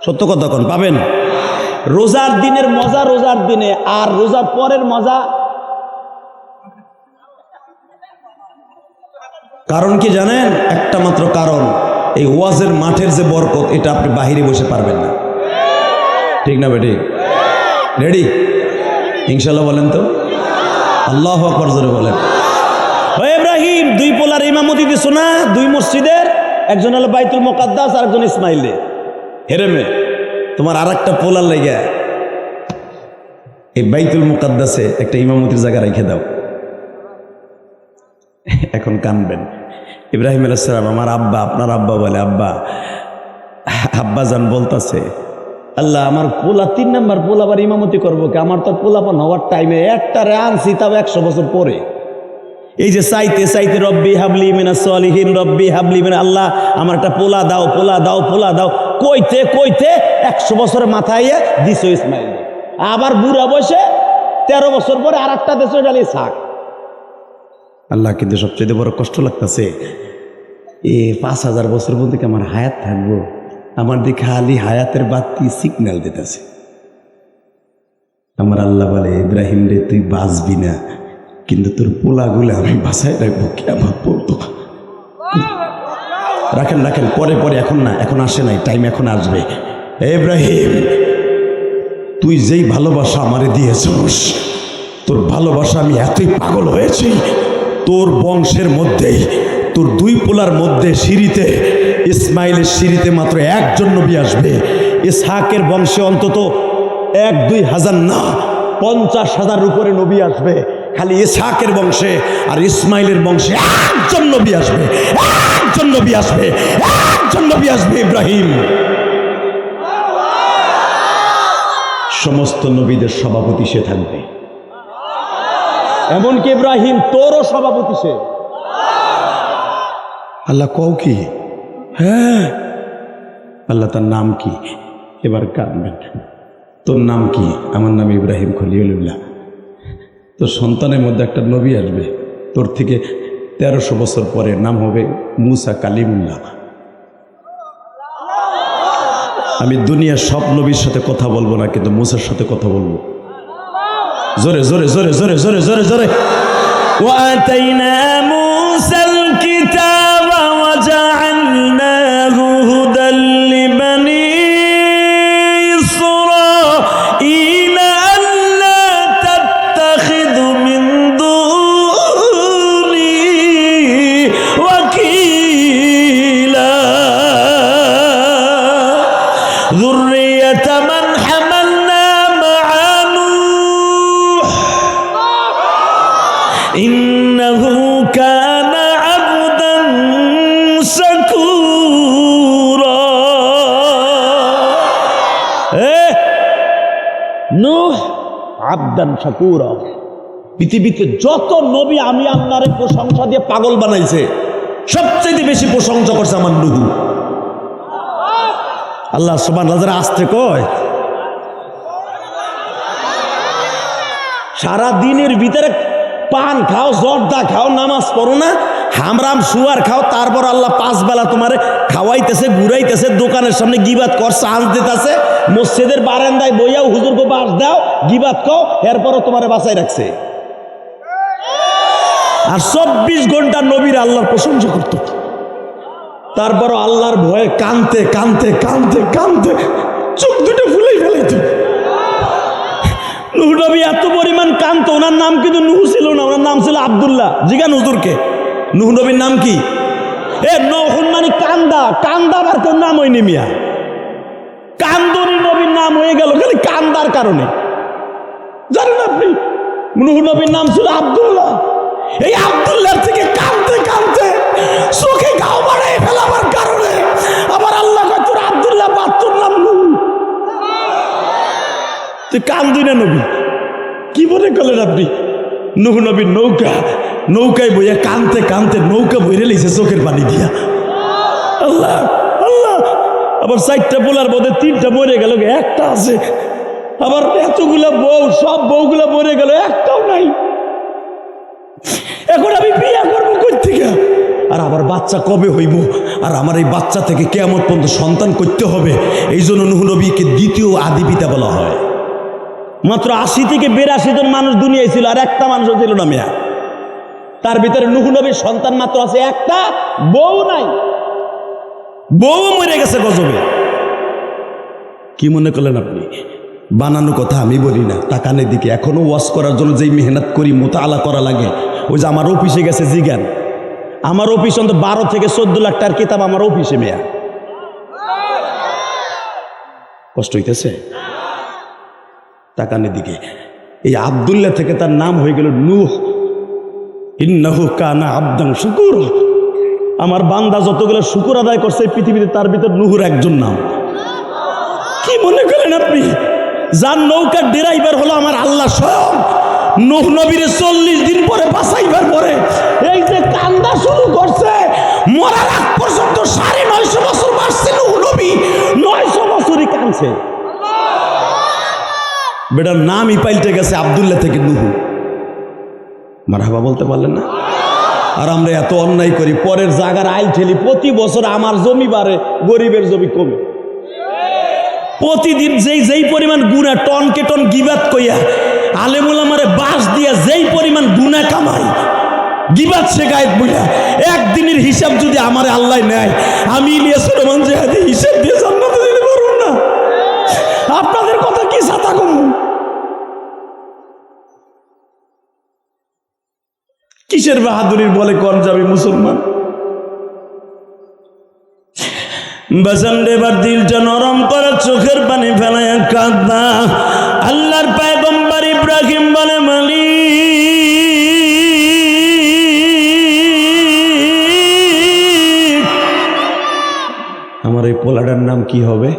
সত্য কথা কন, পাবেন? রোজার দিনের মজা রোজার দিনে, আর রোজার পরের মজা। কারণ কি জানেন? একটা মাত্র কারণ, এই ওয়াজের মাঠের যে বরকত, এটা আপনি বাহিরে বসে পারবেন না। ঠিক না বেটি? রেডি? ইনশাল্লাহ বলেন তো। আল্লাহু আকবার জোরে বলেন। ও ইব্রাহিম, 2 পোলার ইমামতি দিছো না 2 মসজিদের, একজন হলো বাইতুল মুকাদ্দাস আর একজন ইসমাইলে। হেরেমে তোমার আর একটা পোলার লেগে এই বাইতুল মুকাদ্দাসে একটা ইমামতির জায়গা রেখে দাও। এখন কানবেন। ইব্রাহিম আলাইহিস সালাম, আমার আব্বা, আপনার আব্বা বলে, আব্বা জান বলতাছে, আল্লাহ আমার পোলা 3 নাম্বার পোলা আবার ইমামতি করবো কি? আমার তো পোলাপান হওয়ার টাইমে একটা আনছি, তাও 100 বছর পরে। এই যে চাইতে চাইতে রব্বি হাবলি মিনাস সালিহিন, রব্বি হাবলি মিনাস, আল্লাহ আমার একটা পোলা দাও, পোলা দাও, পোলা দাও, কইতে কইতে 100 বছরের মাথায় দিছো ইসমাইল। আবার বুড়া বসে 13 বছর পরে আর একটা দেশে ডালি শাক। আল্লাহ, কিন্তু সবচেয়ে বড় কষ্ট লাগতেছে, 5,000 বছর মধ্যে কি আমার হায়াত থাকবো? আমার দিকে খালি হায়াতের বাতি সিগন্যাল দিতেছে। আমার আল্লাহ বলে, ইব্রাহিম রে, তুই বাঁচবি না, কিন্তু তোর পোলাগুলো আমি বাঁচায় রাখবো কিয়ামত পর্যন্ত। রাখেন রাখেন, পরে পরে, এখন না, এখন আসে নাই, টাইম এখন আসবে। ইব্রাহিম, তুই যেই ভালোবাসা আমারে দিয়েছিস, তোর ভালোবাসা আমি এতই পাগল হয়েছি, তোর বংশের মধ্যেই, তোর 2 পোলার মধ্যে সিঁড়িতে, ইসমাইলের সিঁড়িতে মাত্র একজন নবী আসবে। ইসহাকের বংশে অন্তত 1-2 হাজার না, 50,000 উপরে নবী আসবে খালি ইসহাকের বংশে। আর ইসমাইলের বংশে একজন নবী আসবে, একজন নবী আসবে, একজন নবী আসবে, ইব্রাহিম। সমস্ত নবীদের সভাপতি সে থাকবে, এমনকি ইব্রাহিম তোরও সভাপতি সে। আল্লাহ কও কি? হ্যাঁ। আল্লাহ, তার নাম কি? এবার কাঁদবেন। তোর নাম কি? আমার নাম ইব্রাহিম খলিলুল্লাহ। তোর সন্তানের মধ্যে একটা নবী আসবে, তোর থেকে 1300 বছর পরে, নাম হবে মুসা কালিমুল্লাহ। আমি দুনিয়ার সব নবীর সাথে কথা বলবো না, কিন্তু মুসার সাথে কথা বলবো। জোরে জোরে জোরে জোরে জোরে জোরে জোরে। ওয়াতাইনা মুসাল কিতাবা ওয়া জাআলনাহু হুদাল লিবানি ইসরাঈলা আল্লা তাত্তাখিযু মিন দুনি ওয়াকিলা যুররিয়াতা মান হামালনা মা'a নূহ ইন্নাহু কানা আবদান শাকুরা। নূহ আবদান শাকুরা। পৃথিবীতে যত নবী আমি আল্লাহর প্রশংসা দিয়ে পাগল বানাইছে, সবচেয়ে বেশি প্রশংসা করছে আমার নূহ। আল্লাহ সুবহানাহু ওয়া তাআলা আসতে কয়, সারা দিনের ভিতরে পান খাও, জর্দা খাও, নামাজ পড়ো না, হামরাম সুয়ার খাও, তারপর আল্লাহ 5 বেলা তোমারে খাওয়াইতেছে, ঘুরাইতেছে, দোকানের সামনে গিবাত কর, চান্স দিতেছে, মসজিদের বারান্দায় বইয়াও হুজুরকে বাস দাও, গিবাত খাও, এরপরও তোমারে বাঁচাই রাখছে। আর 24 ঘন্টা নবীর আল্লাহর প্রশংসা করত। তারপরও আল্লাহর ভয়ে কানতে কানতে কানতে কানতে চোখ দুটো ফুলেই ফেলাইত। নূহ নবী এত পরিমাণ কান্ত, ওনার নাম কিন্তু নূহ ছিল না, ওনার নাম ছিল আব্দুল্লাহ। জিগান হুজুরকে, নূহ নবীর নাম কি? নূহুন মানে কান্দা, কান্দা আর কোন নাম হয়নি মিয়া, কান্দনি নবীর নাম হয়ে গেল খালি কান্দার কারণে। জানেন আপনি, নূহ নবীর নাম ছিল আব্দুল্লাহ। এই আব্দুল্লাহর থেকে কান্দতে কান্দতে চোখে গাও বাড়াই ফেলাবার কারণে আমার আল্লাহ কয়, তোর আব্দুল্লাহ বাচ্চার নাম নূহ। তুই কান্দুই না নবী, কি মনে করলেন আপনি? নূহ নবীর নৌকায় বইয়া কানতে কানতে নৌকা বইরে লিছে চোখের পানি দিয়া। আল্লাহ আল্লাহ। আবার 4টা পোলার মধ্যে 3টা মরে গেল, একটা আছে। আবার এতগুলা বউ, সব বউগুলা মরে গেল, একটাও নাই। এখন আমি বিয়ে করবো কই থেকে? আর আবার বাচ্চা কবে হইব? আর আমার এই বাচ্চা থেকে কিয়ামত পর্যন্ত সন্তান করতে হবে। এই জন্য নূহ নবীকে দ্বিতীয় আদি পিতা বলা হয়। মাত্র 80 থেকে 82 জন মানুষ দুনিয়ায় ছিল, আর একটা মানুষ ছিল না মেয়া। তার ভিতরে নূহ নবীর সন্তান মাত্র আছে একটা, বউ নাই, বউ মরে গেছে গজবে। কি মনে করলেন আপনি? বানানো কথা আমি বলি না, তাকানের দিকে। এখনো ওয়াজ করার জন্য যেই মেহনত করি, মোতালা করা লাগে, ওই যে আমার অফিসে গেছে জিগান, আমার অফিস অন্তত 12 থেকে 14 লাখ টাকার কিতাব আমার অফিসে মেয়া। কষ্ট হইতেছে তাকানের দিকে। এই আব্দুল্লাহ থেকে তার নাম হয়ে গেল নূহ। ইন্নাহু কানা আবদান শাকুরা। আমার বান্দা যতগুলো শুকর আদায় করছে পৃথিবীতে, তার ভিতর নূহুর একজন নাম। কি মনে করেন আপনি? যার নৌকার ড্রাইভার হলো আমার আল্লাহ স্বয়ং। নূহ নবীরে 40 দিন পরে বাঁচাইবার পরে এই যে কান্দা শুরু করছে, মরার আগ পর্যন্ত 950 বছর বাঁচছে নূহ নবী, 900 বছরই কাঁদছে। বেটার নামই পাল্টে গেছে আব্দুল্লাহ থেকে নূহ। মারহাবা বলতে পারলেন না? আর আমরা এত অন্যায় করি, পরের জায়গার আইল ঠেলি। প্রতি বছর আমার জমি বাড়ে, গরিবের জমি কমে। প্রতিদিন যেই পরিমাণ গুণা, টনকে টন গিবাত কইয়া আলেমুল আমারে বাস দিয়া যেই পরিমাণ গুণা কামাই, গিবাত শেখায়ত বইলা, একদিনের হিসাব যদি আমারে আল্লাহ নেয়, আমি ইলিয়াস রহমান জিহাদি হিসাব দিয়ে জান্নাতে দিতে পারব না। আপনাদের কথা কি ছাতা কম? কিসের বাহাদুরির বলে কোন যাবে মুসলমান? বাজান এবার দিলটা নরম করে চোখের পানি ফেলায় কাঁদা। আল্লাহর পয়গম্বর ইব্রাহিম বলে, মালিক আমার এই পোলাটার নাম কি হবে?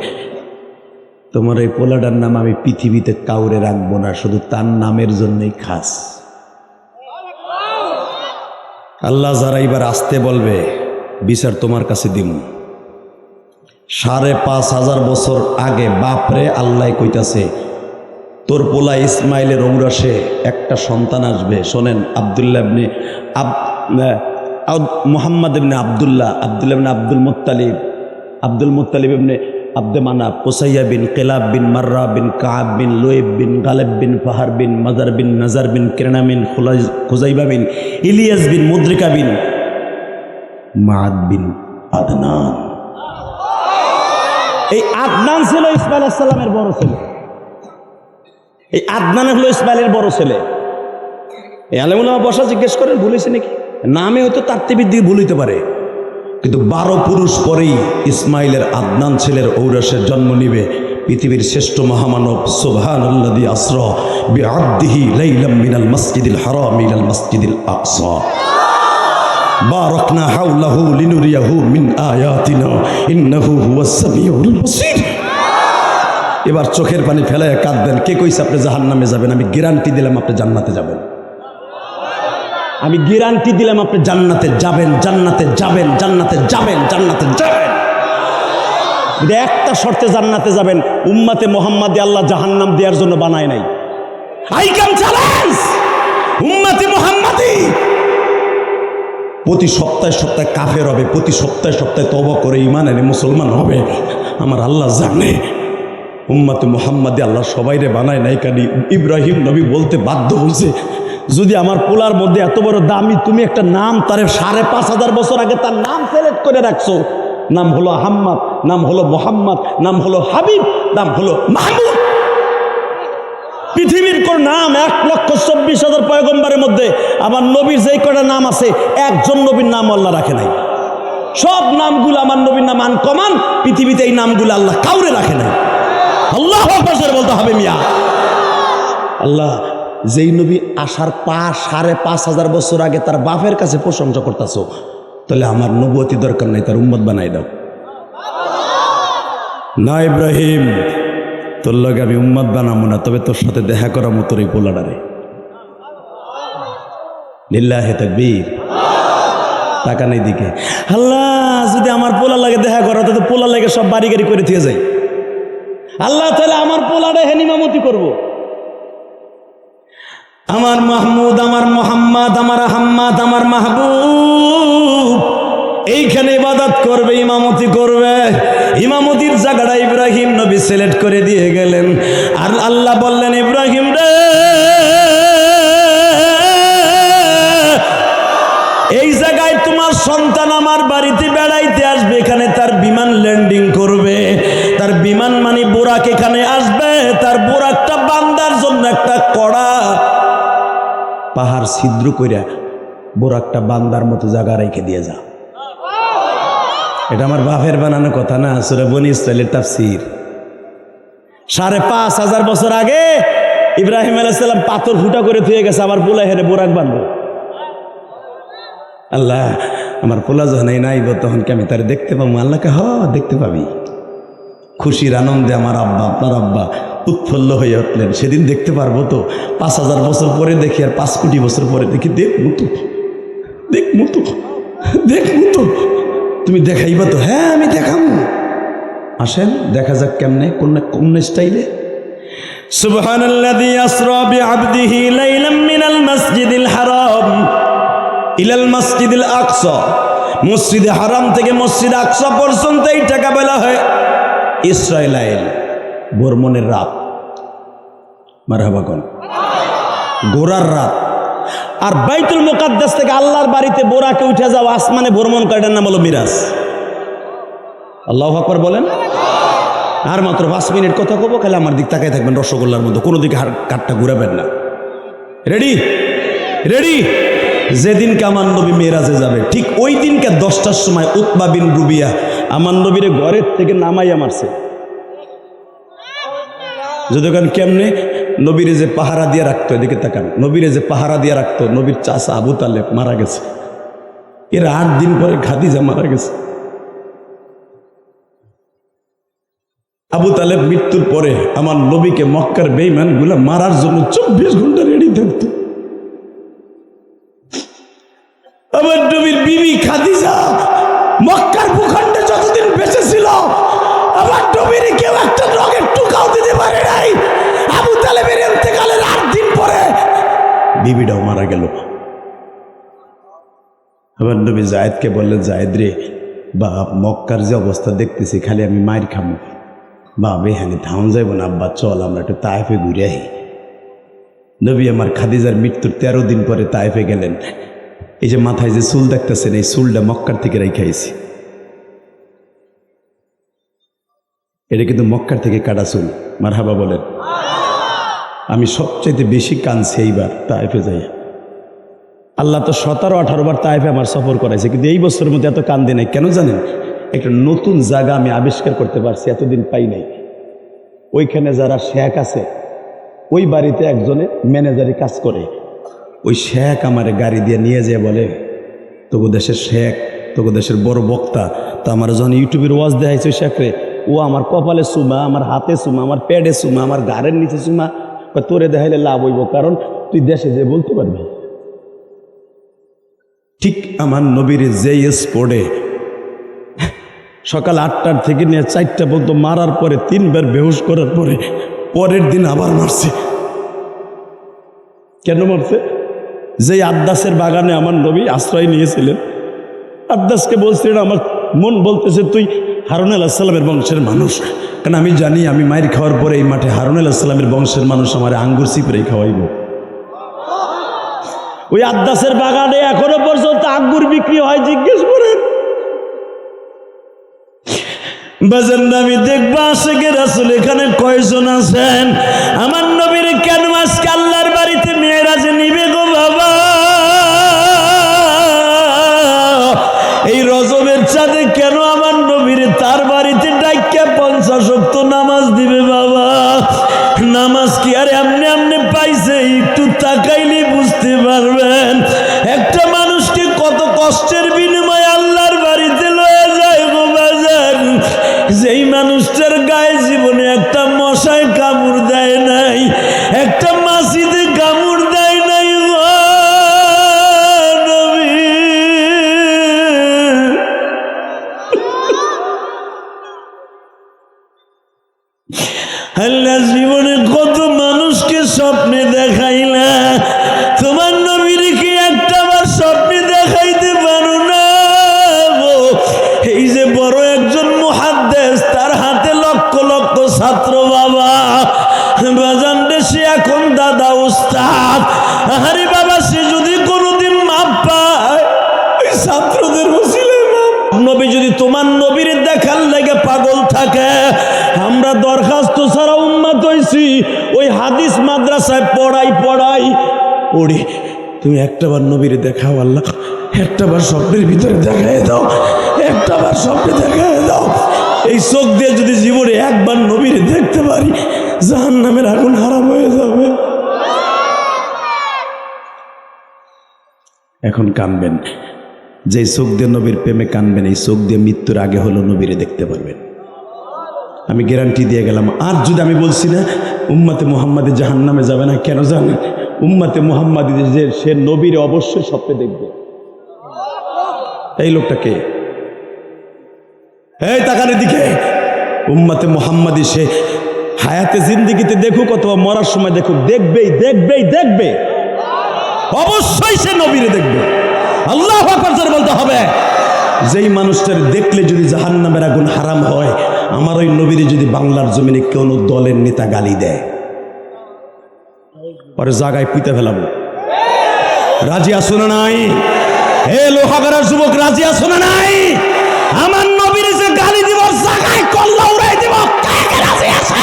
তোমার এই পোলাটার নাম আমি পৃথিবীতে কাউরে রাখবো না, শুধু তার নামের জন্যই খাস। আল্লাহ যারা এবার আসতে বলবে, বিচার তোমার কাছে দিম। ৫,৫০০ বছর আগে বাপরে আল্লাহ কইতাছে, তোর পোলা ইসমাইলের ঔরসে একটা সন্তান আসবে। শোনেন, আব্দুল্লাহ ইবনে মুহাম্মদ ইবনে আব্দুল্লাহ, আব্দুল্লাহ ইবনে আব্দুল মুত্তালিব ইবনে আব্দে মানাফ, কুসাইয়া বিন কিলাব বিন মাররা বিন কাব বিন লুয়েব বিন গালেব বিন ফাহার বিন মাজার বিন নাজার বিন কিরনা বিন খুজাইবা বিন ইলিয়াস বিন মুদ্রিকা বিন মাদ বিন আদনান। এই আদনান ছিল ইসমাইল আলাইহিস সালামের বড় ছেলে। এই আদনান হলো ইসমাইলের বড় ছেলে। এই আলেমুল আমা বসা জিজ্ঞেস করেন, ভুলেছে নাকি? নামে হয়তো তারতিবির দিকে ভুল হইতে পারে, কিন্তু 12 পুরুষ পরেই ইসমাইলের আদনান ছেলের ঔরসের জন্ম নিবে পৃথিবীর শ্রেষ্ঠ মহামানব। সুবহানাল্লাযী আসরা বিআবদিহি লাইলাম মিনাল মাসজিদিল হারাম ইলাল মাসজিদিল আকসা বারাকনা হাওলাহু লিনুরিয়াহু মিন আয়াতিনা ইন্নাহু হুয়াস সামিউল বাসীর। এবার চোখের পানি ফেলায় কাঁদবেন। কে কইছে আপনি জাহান্নামে যাবেন? আমি গ্যারান্টি দিলাম আপনি জান্নাতে যাবেন। আমি গ্যারান্টি দিলাম আপনি জান্নাতে যাবেন, জান্নাতে যাবেন, জান্নাতে যাবেন, জান্নাতে যাবেন। একটা শর্তে জান্নাতে যাবেন, উম্মতে মুহাম্মাদি আল্লাহ জাহান্নাম দেওয়ার জন্য বানায় নাই। আই ক্যান চ্যালেঞ্জ উম্মতে মুহাম্মাদি প্রতি সপ্তাহে কাফের হবে, প্রতি সপ্তাহে তওবা করে ঈমান এনে মুসলমান হবে। আমার আল্লাহ জানে উম্মতে মুহাম্মাদি আল্লাহ সবাইরে বানায় নাই। কারণ ইব্রাহিম নবী বলতে বাধ্য হয়েছে, যদি আমার পোলার মধ্যে এত বড় দামি তুমি একটা নাম, তার ৫,৫০০ বছর আগে তার নাম সিলেক্ট করে রাখছো, নাম হলো আহম্মদ, নাম হলো মোহাম্মদ, নাম হলো হাবিব, নাম হলো মাহমুদ। পৃথিবীর কোন নাম ১,২৪,০০০ পয়গম্বরের মধ্যে আমার নবীর যেই কটা নাম আছে, একজন নবীর নাম আল্লাহ রাখে নাই। সব নামগুলো আমার নবীর নাম আনকমন। পৃথিবীতে এই নামগুলো আল্লাহ কাউরে রাখে নাই। আল্লাহু আকবার বলতে হবে মিয়া। আল্লাহ যেই নবী আসার ৫,৫০০ বছর আগে তার বাপের কাছে প্রশংসা করতেছো, তাহলে আমার নবুয়তি দরকার নাই, তার উম্মত বানাই দাও না। ইব্রাহিম, তোর লগে আমি উম্মত বানাবো না, তবে তোর সাথে দেখা করার মতো এই পোলাডারে। লিল্লাহি তাকবীর। তাকান এইদিকে। আল্লাহ যদি আমার পোলা লাগে দেখা করা, তো পোলা লাগে সব বাড়ি গাড়ি করে দিয়ে যায়। আল্লাহ তাহলে আমার পোলাডে হেনিমামতি করবো। আমার মাহমুদ, আমার মোহাম্মদ, আমার আহম্মদ, আমার মাহবুব এইখানে ইবাদত করবে, ইমামতি করবে। ইমামতির জায়গাটা ইব্রাহিম নবী সিলেক্ট করে দিয়ে গেলেন। আর আল্লাহ বললেন, ইব্রাহিম রে, এই জায়গায় তোমার সন্তান আমার বাড়িতে বেড়াইতে আসবে, এখানে তার বিমান ল্যান্ডিং করবে। তার বিমান মানে বোরাক এখানে আসবে। তার বোরাকটা বান্দার জন্য একটা কড়া পাহাড় ছিদ্র কইরা বোরাকটা বান্দার মতো জায়গা রেখে দিয়ে যা। এটা আমার বাপের বানানো কথা না, সূরা বনী ইসরাঈলের তাফসীর। ৫,৫০০ বছর আগে ইব্রাহিম আলাইহিস সালাম পাথর ফুটা করে থুয়ে গেছে, আবার পোলা হেরে বোরাক বানবো। আল্লাহ আমার পোলা যখন নাইব, তখন কি আমি তার দেখতে পাবো? আল্লাহকে দেখতে পাবি। খুশির আনন্দে আমার আব্বা, আপনার আব্বা উৎফুল্ল হয়ে উঠলেন। সেদিন দেখতে পারবো তো? ৫,০০০ বছর পরে দেখি, আর ৫ কোটি বছর পরে দেখি। দেখবো তো, দেখবো তো, দেখবো তো। তুমি দেখাইবা তো? হ্যাঁ আমি দেখাবো। আসেন দেখা যাক কেমনে, কোন স্টাইলে। সুবহানাল্লাযী আসরা বিআবদিহি লাইলাম মিনাল মাসজিদিল হারাম ইলাল মসজিদুল আকসা, মসজিদে হারাম থেকে মসজিদ আকসা পর্যন্ত এইটাকে বলা হয় ইসরাইল, ভ্রমণের রাত। মারহাবা কোন গোরার রাত। আর বাইতুল মুকাদ্দাস থেকে আল্লাহর বাড়িতে বোরাকে উঠে যাওয়া, আসমানে ভ্রমণ করার নাম হলো মিরাজ। আল্লাহু আকবার বলেন। আর মাত্র 5 মিনিট কথা কব, খালি আমার দিক তাকাই থাকবেন রসগোল্লার মতো, কোনো দিকে কাঠটা ঘুরাবেন না। Ready ready. যেদিনকে আমার নবী মেরাজে যাবে, ঠিক ওই দিনকে 10টার সময় উতবা বিন রুবিয়া আমার নবীরে ঘরের থেকে নামাইয়া মারছে। যদি কেমনে নবীরে যে পাহারা দিয়ে রাখতো, এদিকে তাকান, নবীরে যে পাহারা দিয়ে রাখতো, নবীর চাচা আবু তালেব মারা গেছে। এর 8 দিন পরে খাদিজা মারা গেছে। আবু তালেব মৃত্যুর পরে আমার নবীকে মক্কার বেঈমান গুলা মারার জন্য 24 ঘন্টা রেডি থাকতো। আমার নবীর বিবি খাদিজা মক্কার ভূখণ্ডে যতদিন বেঁচে ছিল, আমার নবীর কেউ একটা রগের টুকাও দিতে পারে নাই। আবু তালেবের ইন্তেকালের 8 দিন পরে বিবিটাও মারা গেল। আমার নবী জায়েদকে বললেন, জায়েদ রে বাপ, মক্কার যে অবস্থা দেখতেছি, খালি আমি মায়ের খামো বাপ, এখানে থাউন যাইব না আব্বা, চল আমরা একটু তায়েফে ঘুরে আহি। নবী আমার খাদিজার মৃত্যুর 13 দিন পরে তায়েফে গেলেন। এই যে মাথায় যে চুল দেখতেছেন, এই চুলটা মক্কার থেকে রেখাইছি। এটা কিন্তু মক্কার থেকে কাটা চুল। মারহাবা বলেন। আমি সবচাইতে বেশি কাঁদছি এইবার তায়েফে যাই। আল্লাহ তো 17-18 বার তায়েফে আমার সফর করাইছে, কিন্তু এই বছরের মধ্যে এত কান্দে নাই। কেন জানেন? একটা নতুন জায়গা আমি আবিষ্কার করতে পারছি, এতদিন পাই নাই। ওইখানে যারা শেখ আছে, ওই বাড়িতে একজনে ম্যানেজারি কাজ করে। ওই শেখ আমারে গাড়ি দিয়ে নিয়ে যেয়ে বলে, তোগো দেশের শেখ, তোগো দেশের বড় বক্তা। তো আমার যখন ইউটিউবের ওয়াজ দেখাইছে ওই শেখরে, ও আমার কপালে চুমা, আমার হাতে চুমা, আমার পেটে চুমা, আমার গাড়ের নিচে চুমা। তোরে দেখাইলে লাভ হইব, কারণ তুই দেশে যে বলতে পারবি। ঠিক আমার নবীর যে স্পটে সকাল 8টার থেকে নিয়ে 4টা পর্যন্ত মারার পরে 3 বার বেহুশ করার পরে পরের দিন আবার মারছে। কেন মারছে? যে আদ্দাসের বাগানে আমার নবী আশ্রয় নিয়েছিলেন, আদ্দাসকে বলছিলেন, আমার মন বলতেছে তুই হারুন আলাইহিস সালামের বংশের মানুষ। কারণ আমি জানি আমি মায়ের খাওয়ার পরে এই মাঠে হারুন আলাইহিস সালামের বংশের মানুষ আমার আঙ্গুর চিপড়ে খাওয়াইব। ওই আদ্দাসের বাগানে এখনো পর্যন্ত আঙ্গুর বিক্রি হয়, জিজ্ঞেস করেন। বাজার আমি দেখবো আশেকে রাসূল এখানে কয়জন আছেন? আমার নবীর কেন আজকে আল্লাহর বাড়িতে মেয়েরাজে নিবে গো বাবা? এই রজবের চাঁদে কেন আমার নবীর তার বাড়িতে ডাইকা 50 ওয়াক্ত নামাজ দিবে বাবা? নামাজ কি আর এমনি এমনি পাইছে? একটু তাকাইলে বুঝতে পারবেন একটা মানুষকে কত কষ্টের বিনিময়ে আল্লাহর বাড়িতে লয়ে যায় গো বাজার। যেই মানুষটার গায়ে জীবনে একটা মশায় কামড় দেয় নাই, একটা মাছিতে কামড় দেয় নাই গো নবী। আল্লাহ জীবনে কত মানুষকে স্বপ্নে দেখাইলা, তোমার নবীর কি একটা বার স্বপ্নে দেখাইতে পারো না? এই যে বড় একজন মুহাদ্দিস, তার হাতে লক্ষ লক্ষ ছাত্র বাবা, বাজান সে এখন দাদা উস্তাদ। আরে বাবা, সে যদি কোনোদিন মাপ পায়, ওই ছাত্রদের উসিলায় মাপ। নবী যদি তোমার নবীর দেখার লাগে পাগল থাকে, আমরা দরখাস্ত ছাড়া উম্মত হইছি, ওই হাদিস মাদ্রাসায় পড়াই পড়ি। তুমি একটাবার নবীর দেখাও আল্লাহ, একটাবার স্বপ্নের ভিতরে দেখায় দাও, একটাবার স্বপ্নে দেখায় দাও। এই চোখ দিয়ে যদি জীবনে একবার নবীর দেখতে পারি, জাহান্নামের আগুন হারাম হয়ে যাবে। এখন কানবেন, যে চোখ দিয়ে নবীর প্রেমে কানবেন, এই চোখ দিয়ে মৃত্যুর আগে হলো নবীরে দেখতে পারবেন। আমি গ্যারান্টি দিয়ে গেলাম। আর যদি আমি বলছি না উম্মতে মুহাম্মাদী জাহান্নামে যাবে না, কেন জানেন? উম্মতে মুহাম্মাদী যে সে নবীরে অবশ্যই স্বপ্নে দেখবে। এই লোকটা কে? এই তাকান এদিকে। উম্মতে মুহাম্মাদী সে হায়াতে জিন্দেগিতে দেখুক অথবা মরার সময় দেখুক, দেখবে, অবশ্যই সে নবীরে দেখবে। আল্লাহু আকবার জোরে বলতে হবে। যেই মানুষটার দেখলে যদি জাহান্নামের আগুন হারাম হয়, আমার ওই নবীর যদি বাংলার জমিনে কোন দলের নেতা গালি দেয়, পরে জায়গায় পুঁতে ফেলাবো। রাজি আছো না নাই? হে লোহাগাড়ার যুবক, রাজি আছো না নাই? আমার নবীর যে গালি দিব, জায়গায় কল্লা উড়াই দিব। কে রাজি আছে?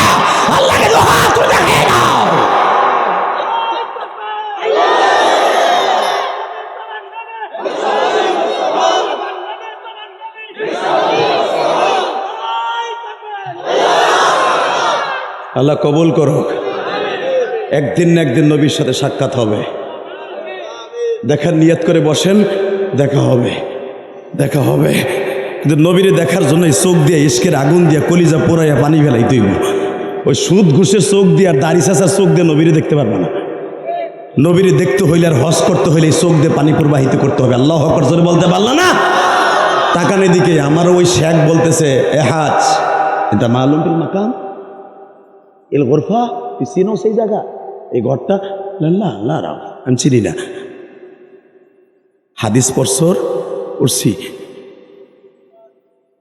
আল্লাহকে দোয়া করে দেখাই দাও। আল্লাহ কবুল করুক। একদিন না একদিন নবীর সাথে সাক্ষাৎ হবে। দেখার নিয়ত করে বসেন, দেখা হবে, দেখা হবে। কিন্তু নবীরে দেখার জন্য চোখ দিয়ে ইস্কের আগুন দিয়ে কলিজা পোড়াইয়া পানি ফেলাই তুইব। ওই সুদ ঘুষের চোখ দিয়ে আর দাড়ি চাষার চোখ দিয়ে নবীরে দেখতে পারবে না। নবীরে দেখতে হইলে আর হজ করতে হইলে এই চোখ দিয়ে পানি প্রবাহিত করতে হবে। আল্লাহু আকবার জোরে বলতে পারল না? তাকান এদিকে। আমার ওই শেখ বলতেছে, এহাজ এটা মালুম বিল মাকাম এল গোরফা, তুই চিনো সেই জায়গা, এই ঘরটা? না না রাও, আমি চিনি না। হাদিস পড়ছি,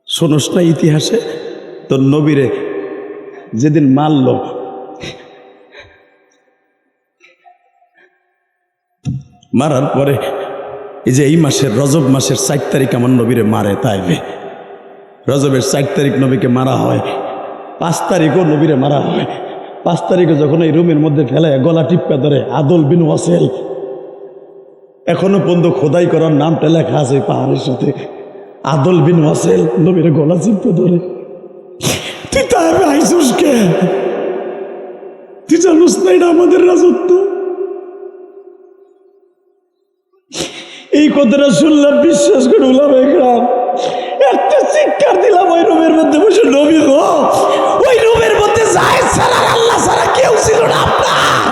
শোনস না ইতিহাসে তোর নবীরে যেদিন মারল, মারার পরে এই যে এই মাসের রজব মাসের 4 তারিখ আমার নবীরে মারে তাইবে। রজবের 4 তারিখ নবীকে মারা হয়, 5 তারিখও নবীরে মারা হয়। 5 তারিখে যখন এই রুমের মধ্যে ফেলায় গলা টিপা ধরে আদল বিন ওয়াসেল, এখনো পর্যন্ত খোদাই করার নামটা লেখা আছে পাহাড়ের সাথে। আদল বিন ওয়াসেল নবীরে গলা চিপে ধরে, তুই তাইবে আইসুস কে? তুই জানুস না এটা আমাদের রাজত্ব? এই কথাটা শুনলাম, বিশ্বাস করে উলামায়ে কেরাম একটা চিৎকার দিলাম ওই রুমের মধ্যে বসে, নবী গো, ওই রুমের মধ্যে জায়েদ ছাড়া আল্লাহ ছাড়া কেউ ছিল না আপনার।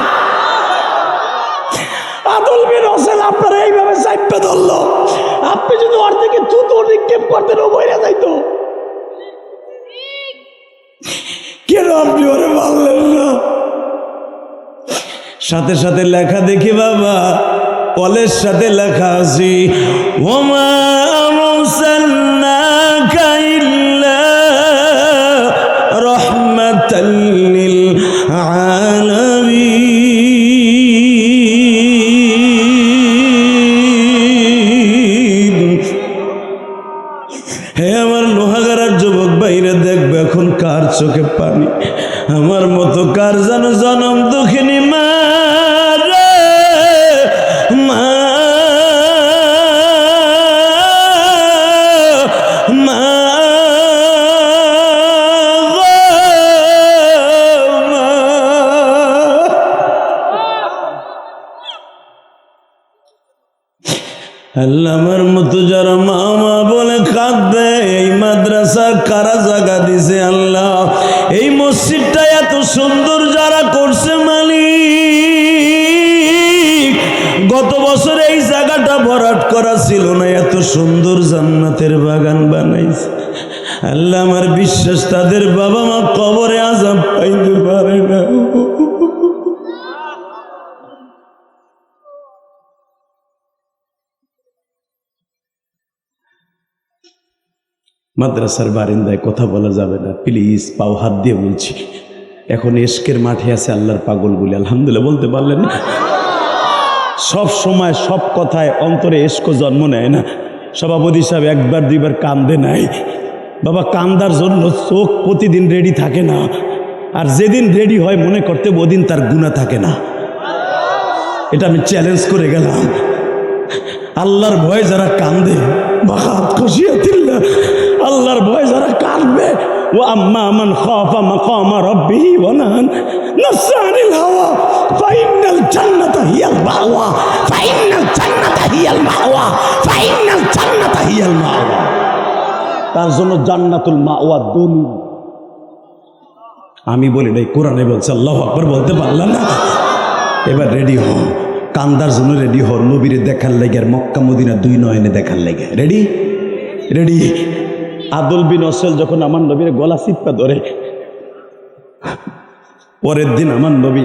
আদল বিন ওয়াসেল আপনারা এইভাবে চাইপে ধরলো, আপনি যদি ওর থেকে থুতু নিক্ষেপ করতেন ও বইরা যাইতো। কেন আপনি ওরে মারলেন না? সাথে সাথে লেখা দেখি বাবা, কলের সাথে লেখা আছে, ওমা আরসালনাকা ইল্লা রাহমাতাল লিল আলামিন। হে আমার লোহাগাড়ার যুবক ভাইরা, দেখবে এখন কার চোখে পানি, আমার মতো কার যেন জনম দুঃখিনী মা রে, মা মা মা। আল্লাহ আমার মতো যারা মা মা বলে কাঁদবে, এই মাদ্রাসা কারা জায়গা দিছে আল্লাহ, এই মসজিদটা এত সুন্দর যারা করছে মালিক, গত বছর এই জায়গাটা ভরাট করা ছিল না, এত সুন্দর জান্নাতের বাগান বানাইছে আল্লাহ। আমার বিশ্বাস তাদের বাবা মা কবরে আযাব পাইতে পারে না। মাদ্রাসার বারিন্দায় কথা বলা যাবে না, প্লিজ, পাও হাত দিয়ে বলছি। এখন এশকের মাঠে আছে আল্লাহর পাগলগুলি, আলহামদুলিল্লাহ বলতে পারলেন না? সব সময় সব কথায় অন্তরে এশক জন্ম নেয় না। সভাপতি সাহেব একবার দুইবার কান্দে নাই বাবা, কান্দার জন্য চোখ প্রতিদিন রেডি থাকে না, আর যেদিন রেডি হয় মনে করতে ওদিন তার গুনাহ থাকে না। এটা আমি চ্যালেঞ্জ করে গেলাম। আল্লাহর ভয়ে যারা কান্দে, বাহাত খুশিয়াতিল্লাহ, আল্লাহর ভয়ে যারা কাঁদবে, ও আম্মা মান খাফা মাকামা রাব্বিহি ওয়া নাহা নাফসা আনিল হাওয়া ফাইনাল জান্নাতা হিয়াল মাওয়া, ফাইনাল জান্নাতা হিয়াল মাওয়া, ফাইনাল জান্নাতা হিয়াল মাওয়া। তার জন্য জান্নাতুল মাওয়া দলিল আমি বলি নাই, কোরআনে বলছে। আল্লাহু আকবার বলতে পারলাম না? এবার রেডি হও, কান্দার জন্য রেডি হও, নবীরে দেখার লেগে আর মক্কা মদিনা দুই নয়নে দেখার লেগে রেডি রেডি। আদল বিন ওয়াসেল যখন আমার নবীর গলা চিপা ধরে, পরের দিন আমার নবী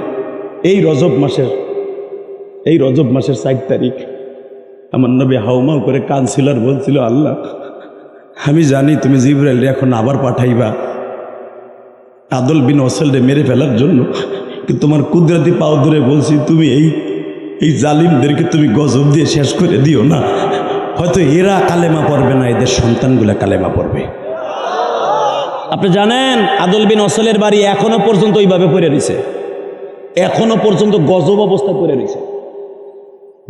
এই রজব মাসের 4 তারিখ আমার নবী হাউমাউ করে কাঁদছিল আর বলছিল, আল্লাহ আমি জানি তুমি জিবরাইল এখন আবার পাঠাইবা আদল বিন ওসলরে মেরে ফেলার জন্য, কিন্তু তোমার কুদরতি পাও ধরে বলছি তুমি এই জালিমদেরকে তুমি গজব দিয়ে শেষ করে দিও না। হয়তো এরা কালেমা পড়বে না, এদের সন্তানগুলা কালেমা পড়বে। আপনি জানেন আদল বিন ওসলের বাড়ি এখনো পর্যন্ত ওইভাবে পড়ে রয়েছে, এখনো পর্যন্ত গজব অবস্থায় পড়ে রয়েছে।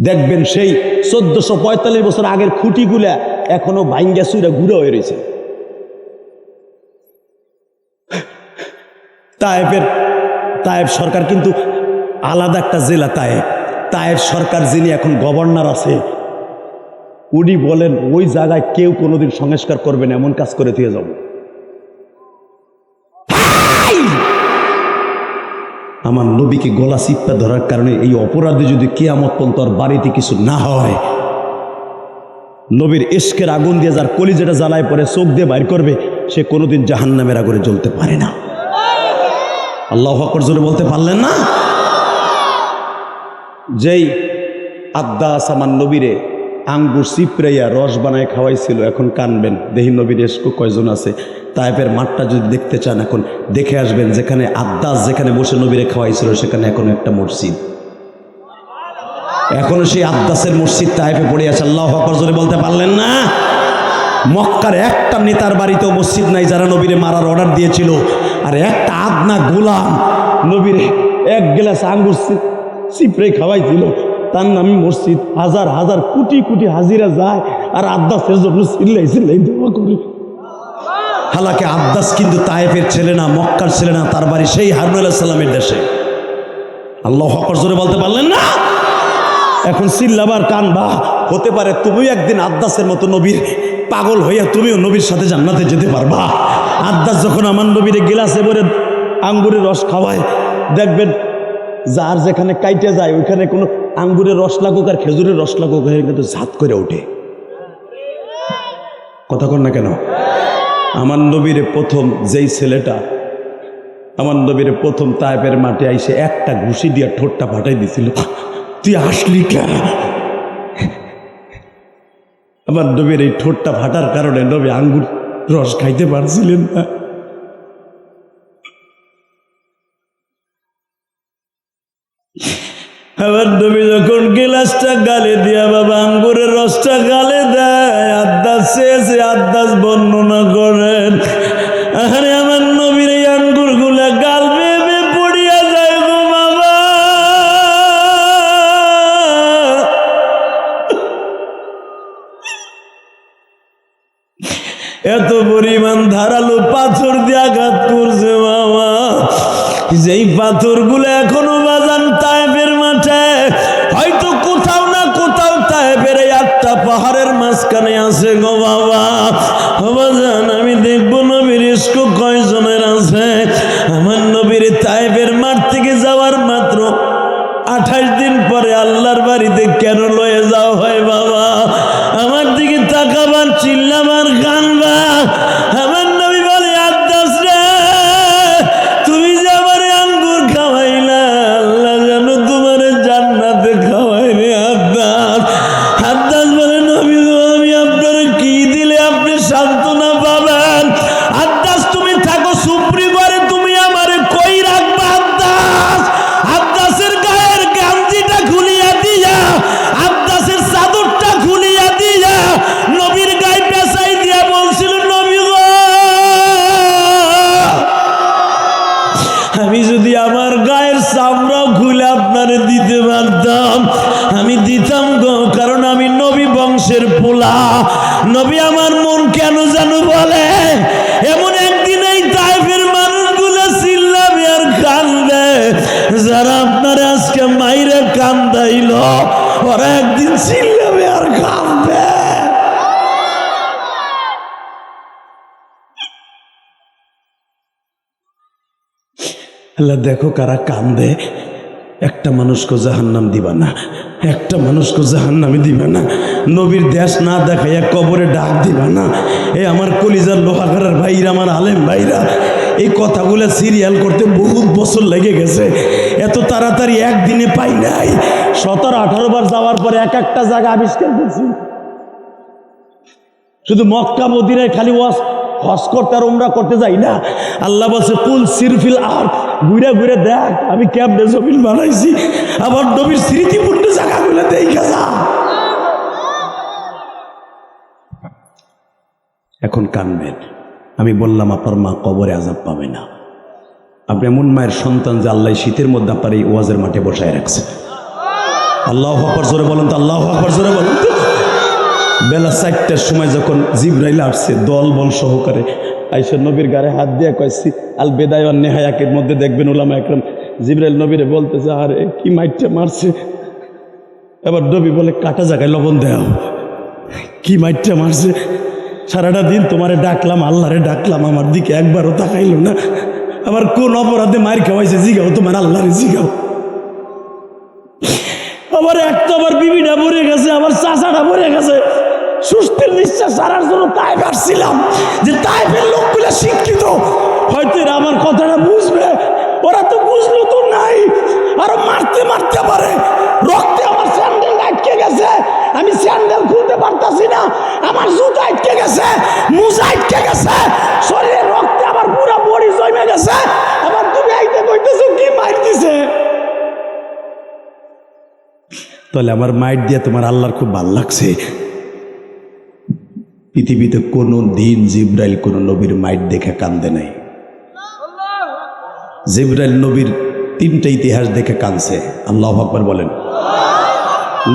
দেখবেন সেই 1445 বছর আগের খুঁটিগুলা এখনো ভাঙ্গা চুরা ঘুরে হয়ে রয়েছে। তায়েব সরকার কিন্তু আলাদা একটা জেলা। তায়েব সরকার যিনি এখন গভর্নর আছে, উনি বলেন ওই জায়গায় কেউ কোনোদিন সংস্কার করবে না, এমন কাজ করে দিয়ে যাব। আমার নবীকে গলা চিপ্পা ধরার কারণে এই অপরাধে যদি কিয়ামত পর্যন্ত আর বাড়িতে কিছু না হয়, নবীর ইশকের আগুন দিয়ে যার কলিজাটা জ্বালায় পরে চোখ দিয়ে বাইর করবে, সে কোনোদিন জাহান্নামের আগুনে জ্বলতে পারে না। আল্লাহু আকবার জোরে বলতে পারলেন না? যেই আব্বাস আমার নবীরে আঙ্গুর চিপড়াইয়া রস বানায় খাওয়াইছিল, এখন কানবেন। দেখি নবীর ইশক কয়জন আছে। তায়েফের মাঠটা যদি দেখতে চান এখন দেখে আসবেন, যেখানে আব্বাস যেখানে বসে নবীরে খাওয়াইছিল সেখানে এখন একটা মসজিদ, এখনো সেই আব্বাসের মসজিদ তায়েফে পড়ে আছে। আল্লাহু আকবার জোরে বলতে পারলেন না? মক্কার একটা নেতার বাড়িতেও মসজিদ নাই যারা নবীরে মারার অর্ডার দিয়েছিল। আর একটা আদনা গোলাম নবীরে এক গ্লাস আঙ্গুর চিপড়ে খাওয়াইছিল, তার নামে মসজিদ। হাজার হাজার কোটি কোটি হাজিরা যায় আর আব্বাসের জন্য চিল্লাই দোয়া করে। হালাকে আব্বাস কিন্তু তায়েফের ছেলে না, মক্কার ছেলে না, তার বাড়ি সেই হারুন আলাইহিস সালামের দেশে। আল্লাহু আকবার জোরে বলতে পারলেন না? এখন চিল্লাবার কানবা। হতে পারে তুমিও একদিন আব্বাসের মতো নবীর পাগল হইয়া তুমিও নবীর সাথে জান্নাতে যেতে পারবা। আব্বাস যখন আমার নবীরে গিলাসে ভরে আঙ্গুরের রস খাওয়ায়, দেখবেন যার যেখানে কাইটে যায় ওইখানে কোনো আঙ্গুরের রস লাগুক আর খেজুরের রস লাগুক কিন্তু ঝাত করে ওঠে। কথা কন না কেন? আমার নবীরে প্রথম যেই ছেলেটা আমার নবীরে প্রথম তায়েফের মাঠে আইসে একটা ঘুষি দিয়া ঠোঁটটা ফাটাই দিছিল, তুই আসলি কেন? আমার নবীর এই ঠোঁটটা ফাটার কারণে নবী আঙ্গুর রস খাইতে পারছিলেন না। আমার নবী যখন গিলাসটা গালে দিয়া বাবা আঙ্গুরের রসটা গালে দেয়, আব্বাস শেষে আব্বাস বর্ণনা করেন, আরে আমার নবীর এই আঙ্গুর গুলা গাল বেয়ে পড়িয়া যায় গো বাবা। এত পরিমাণ ধারালো পাথর দিয়ে আঘাত করছে বাবা, যেই পাথর গুলো এখনো বাজান তায়েফের মাঠে, হয়তো কোথাও না কোথাও তায়েফের এই 8টা পাহাড়ের মাঝখানে আছে গো বাবা। বাজান আমি দেখবো নবীর ইশক কয়জনের আছে। আমার নবীর তায়েফের মাঠ থেকে যাওয়ার মাত্র 28 দিন পরে আল্লাহর বাড়িতে কেন লয়ে যাও হয় বাবা? আমার দিকে তাকাবার, চিল্লাবার, গানবা। আমার নবী বলে, আব্বাস রে তুমি যে আমার আঙ্গুর খাওয়াইলা, আল্লাহ যেন তোমার জান্নাতে খাওয়াই রে আব্বাস। আব্বাস বলে, নবী আমি আপনার কি দিলে আপনি সান্ত্বনা পাবেন? আব্বাস তুমি থাকো সুপ্রি করে, তুমি আমারে কই রাখবা আব্বাস? আব্বাসের গায়ের গামছিটা খুলিয়া দিয়া, আব্বাসের চাদরটা খুলিয়া দিয়া নবীর গায়ে পেঁচাই দিয়া বলছিল, নবী গো আমি যদি আমার গায়ের চামড়াও খুলে আপনারে দিতে পারতাম আমি দিতাম গো, কারণ আমি নবী বংশের পোলা। নবী আমার মন কেন জানো বলে, এমন একদিন এই তায়েফের মানুষগুলো চিল্লাবে আর কান্দবে, যারা আপনার আজকে মাইরে কান্দাইল ওরা একদিন চিল্লাবে আর কান্দবে। আল্লাহ দেখো কারা কান্দে। একটা মানুষকে জাহান্নাম দিবা না, একটা মানুষকে জাহান্নামে দিবা না, নবীর দেশ না দেখাইয়া কবরে ডাক দিবা না। এ আমার কলিজার লোহাগারের ভাইরা, আমার আলেম ভাইরা, এই কথাগুলো সিরিয়াল করতে বহুত বছর লেগে গেছে, এত তাড়াতাড়ি একদিনে পাই নাই। 17-18 বার যাওয়ার পরে এক একটা জায়গা আবিষ্কার করছি। শুধু মক্কা মদিনায় খালি হজ করতে আর উমরা করতে যাই না। আল্লাহ বলছে কুল সিরফিল আর ঘুরে ঘুরে দেখ আমি কেমনে জমিন বানাইছি, আবার নবীর স্মৃতিপূর্ণ জায়গাগুলো দেখা যা। এখন কানবেন, আমি বললাম আপনার মা কবরে আযাব পাবে না। আপনি এমন মায়ের সন্তান যে আল্লাহ শীতের মধ্যে আপনার এই ওয়াজের মাঠে বসায় রাখছে। আল্লাহু আকবার জোরে বলেন তো, আল্লাহু আকবার জোরে বলেন তো। বেলা 4টার সময় যখন জিবরাইল আসছে দল বল সহকারে, আইসা নবীর গায়ে হাত দিয়ে কয়েছি আল বেদায় ওয়ান নেহায়াকের মধ্যে দেখবেন উলামা একরাম জিবরাইল নবীরে বলতেছে আরে কি মাইটটা মারছে। এবার নবী বলে কাটা জায়গায় লবণ দেও, কি মাইটটা মারছে। সারাটা দিন তোমারে ডাকলাম, আল্লাহরে ডাকলাম, আমার দিকে একবারও তাকাইলো না। আবার কোন অপরাধে মার খাওয়াইছে জিগাও, তোমার আল্লাহরে জিগাও। আবার একটা আবার বিবিটা মরে গেছে, আবার চাচাটা মরে গেছে। সুস্থের নিঃশ্বাস ছাড়ার জন্য তাইফ আসছিলাম, যে তাইফের লোকগুলো শিক্ষিত, হয়তো এরা আমার কথাটা বুঝবে। ওরা তো বুঝলো তো নাই, আরো মারতে মারতে পারে। রক্তে আমার স্যান্ডেল আটকে গেছে, আমি স্যান্ডেল খুলতে পারতাছি না। আমার জুতা আটকে গেছে, মোজা আটকে গেছে, শরীরের রক্তে আমার পুরা বডি জমে গেছে। আবার তুমি আইতে কইতেছো কি মার দিছে। তাহলে আমার মাইট দিয়ে তোমার আল্লাহর খুব ভাল লাগছে। পৃথিবীতে কোনো দিন জিবরাইল কোন নবীর মাইট দেখে কান্দে নাই। জিবরাইল নবীর 3টা ইতিহাস দেখে কাঁদছে। আল্লাহু আকবার বলেন।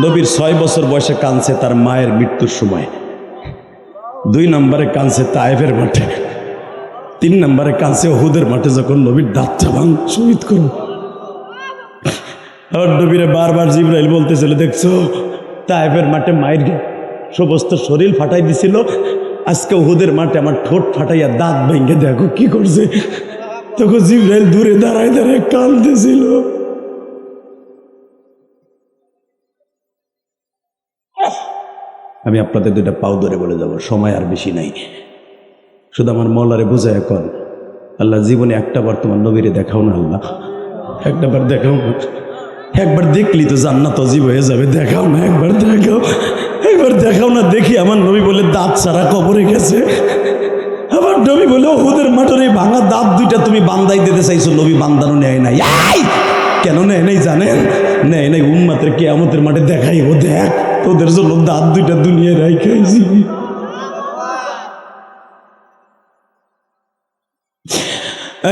নবীর 6 বছর বয়সে কাঁদছে তার মায়ের মৃত্যুর সময়। 2 নম্বরে কাঁদছে তায়েফের মাঠে। 3 নম্বরে কাঁদছে উহুদের মাঠে যখন নবীর দাঁতটা শহীদ করল। আর নবীরে বারবার জিবরাইল বলতেছিল দেখছো তায়েফের মাঠে মায়ের সমস্ত শরীর ফাটাই দিছিল, আজকে উহুদের মাঠে আমার ঠোঁট ফাটাইয়া দাঁত ভেঙে দেখো কি করছে। তখন জিবরাইল দূরে দাঁড়ায় দাঁড়ায় কাঁদতেছিল। আমি আপনাদের 2টা পাও ধরে বলে যাব, সময় আর বেশি নাই। শুধু আমার মওলারে বোঝায় এখন, আল্লাহ জীবনে একটা বার তোমার নবীরে দেখাও না, আল্লাহ একটা বার দেখাও না। একবার দেখলি তো জান্নাত অজীব হয়ে যাবে, দেখাও না, একবার দেখাও, একবার দেখাও না দেখি। আমার নবী বলে দাঁত ছাড়া কবরে গেছে। আমার নবী বলে ওদের মাঠের এই ভাঙা দাঁত 2টা তুমি বান্দাই দিতে চাইছো, নবী বান্দানো নেয় নাই। কেন নেয় নাই জানেন? নেয় নাই উম্মাতের কিয়ামতের মাঠে দেখাই, ও দেখ তোদের জন্য দাঁত 2টা দুনিয়ায় রাইখাইছি।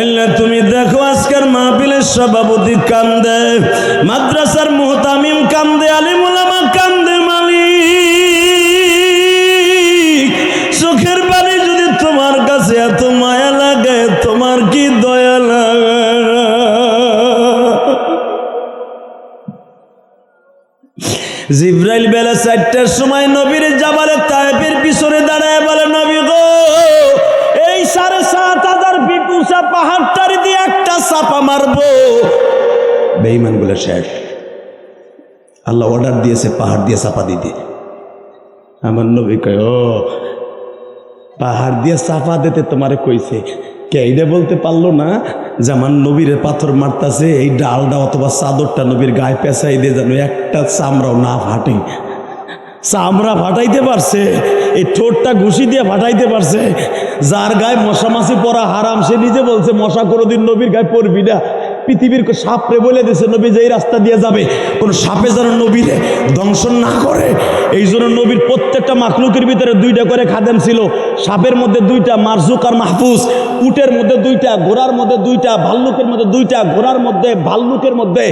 আল্লাহ তুমি দেখো আজকের মাহফিলের সভাপতি কান্দে, মাদ্রাসার মুহতামিম কান্দে, আলিম উলামা কান্দে, মালিক চোখের পানি যদি তোমার কাছে এত মায়া লাগে, তোমার কি দয়া লাগে? জিবরাইল বেলা 4টার সময় নবীর জাবালে তায়েফের পিছনে দাঁড়ায় বলে নবী গো, এই 7,500 ফিট উঁচা পাহাড়টার দিয়ে একটা চাপা মারবো, বেঈমান গুলো শেষ। আল্লাহ অর্ডার দিয়েছে পাহাড় দিয়ে চাপা দিতে। আমার নবী কয় ও পাহাড় দিয়ে চাপা দিতে তোমারে কইছে কে? এইটা বলতে পারলো না যে আমার নবীরে পাথর মারতাছে, এই ডালটা অথবা চাদরটা নবীর গায়ে পেঁচাই দিয়ে যেন একটা চামড়াও না ফাটে। চামড়া ফাটাইতে পারছে, এই ঠোঁটটা ঘুষি দিয়ে ফাটাইতে পারছে। যার গায়ে মশা মাছি পরা হারাম, সে নিজে বলছে মশা কোনোদিন নবীর গায়ে পড়বি না। পৃথিবীর সাপরে বলে দিয়েছে নবী যেই রাস্তা দিয়ে যাবে কোন সাপে যেন নবীরে দংশন না করে। এই জন্য নবীর প্রত্যেকটা মাখলুকের ভিতরে 2টা করে খাদেম ছিল। সাপের মধ্যে 2টা, মারজুক আর মাহফুজ। উটের মধ্যে 2টা, ঘোড়ার মধ্যে 2টা, ভাল্লুকের মধ্যে 2টা, ঘোড়ার মধ্যে, ভাল্লুকের মধ্যে,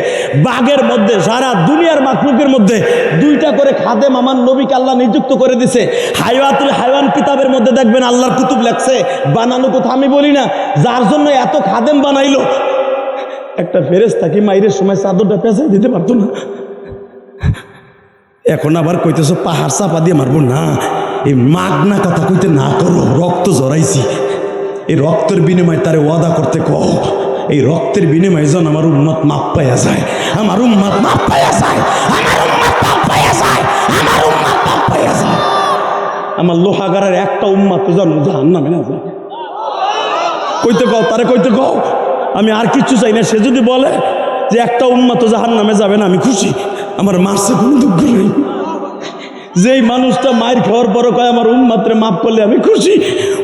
বাঘের মধ্যে, সারা দুনিয়ার মাখলুকের মধ্যে 2টা করে খাদেম আমার নবীকে আল্লাহ নিযুক্ত করে দিছে। হায়াতুল হায়াওয়ান কিতাবের মধ্যে দেখবেন আল্লাহর কুতুব লেখছে, বানানো কথা আমি বলি না, যার জন্য এত খাদেম বানাইলো। একটা ফেরেশতা কি মাইরের সময় চাদরটা পেঁচাই দিতে পারতো না? এখন আবার কইতেছো পাহাড় চাপা দিয়ে মারবো না। এই মাগনা কথা কইতে না করো, রক্ত জড়াইছি। এই রক্তের বিনিময়ে তারে ওয়াদা করতে কও, এই রক্তের বিনিময়ে যেন আমার উম্মত মাপ পাইয়া যায়, আমার উম্মত মাপ পাইয়া যায়, আমার উম্মত মাপ পাইয়া যায়, আমার উম্মত মাপ পাইয়া যায়। আমার লোহাগারের একটা উম্মত যেন জাহান্নামে না যায়। কইতে কও, তারে কইতে কও আমি আর কিচ্ছু চাই না। সে যদি বলে যে একটা উম্মত জাহান্নামে যাবে না, আমি খুশি, আমার মারছে কোনো দুঃখ নেই। যেই মানুষটা মায়ের খাওয়ার পরও কয় আমার উম্মাত্রে মাফ করলে আমি খুশি,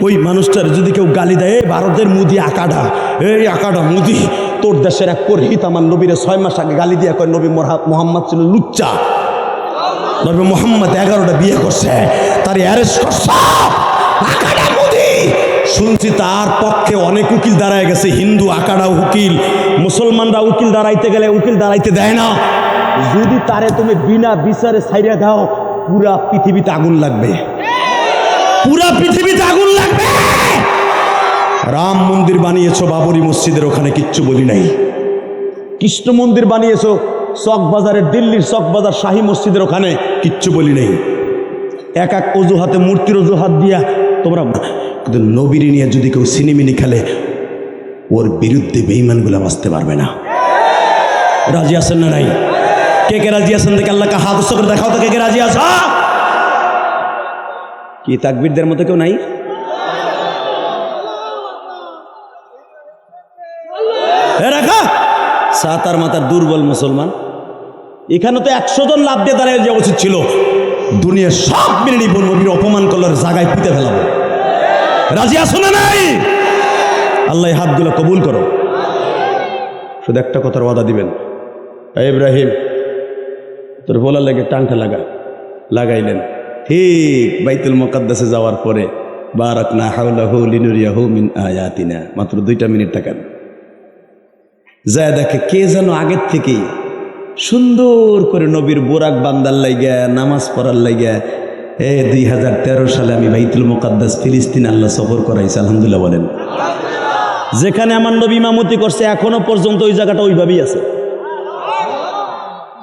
ওই মানুষটার যদি কেউ গালি দেয়, এই ভারতের মুদি আকাডা, এই আকাডা মুদি, তোর দেশের এক পুরোহিত আমার নবীরে 6 মাস আগে গালি দিয়ে কয় নবী মোহাম্মদ ছিল লুচ্চা, নবী মোহাম্মদ 11টা বিয়ে করছে, তার অ্যারেস্ট করছে আকাডা মুদি। শুনছি তার পক্ষে অনেক উকিল দাঁড়ায় গেছে, হিন্দু আকাডা উকিল, মুসলমানরা উকিল দাঁড়াইতে গেলে উকিল দাঁড়াইতে দেয় না। যদি তারে তুমি বিনা বিচারে ছাইড়া দাও, পুরা পৃথিবীতে আগুন লাগবে, পুরা পৃথিবীতে আগুন লাগবে। রাম মন্দির বানিয়েছো বাবরি মসজিদের ওখানে, কিচ্ছু বলি নাই। কৃষ্ণ মন্দির বানিয়েছো চকবাজারের, দিল্লির চকবাজার শাহী মসজিদের ওখানে, কিচ্ছু বলি নাই। এক এক অজুহাতে, মূর্তির অজুহাত দিয়া তোমরা, কিন্তু নবীর নিয়ে যদি কেউ সিনেমিনি খেলে, ওর বিরুদ্ধে বেঈমানগুলো বাঁচতে পারবে না। রাজি আছেন না নাই? কে কে রাজি আছেন? দেখে আল্লাহকে হাত উৎসব করে দেখাও তো কে কে রাজি আছ। কি তাকবীরদের মতো কেউ নাই? রাখা সাতার মাতার দুর্বল মুসলমান। এখানে তো 100 জন লাভ দিয়ে দাঁড়িয়ে যাওয়া উচিত ছিল। দুনিয়ার সব মেনে নিব, নবীর অপমান করলার জায়গায় পুঁতে ফেলাবো। রাজি আছো না নাই? আল্লাহ হাতগুলো কবুল করো। শুধু একটা কথার ওয়াদা দিবেন, ইব্রাহিম তোর বলার লাগে টানটা লাগাইলেন। ঠিক বাইতুল মুকাদ্দাসে যাওয়ার পরে বারাকনা হাওলাহু লিনুরিয়াহু মিন আয়াতিনা, মাত্র 2টা মিনিট থাকেন, যায় দেখে কে যেন আগের থেকেই সুন্দর করে নবীর বোরাক বান্দার লাইগা, নামাজ পড়ার লাইগা, 2013 সালে আমি বাইতুল মুকাদ্দাস ফিলিস্তিন আল্লাহ সফর করাইছি, আলহামদুলিল্লাহ বলেন। যেখানে আমার নবী ইমামতি করছে এখনো পর্যন্ত ওই জায়গাটা ওইভাবেই আছে।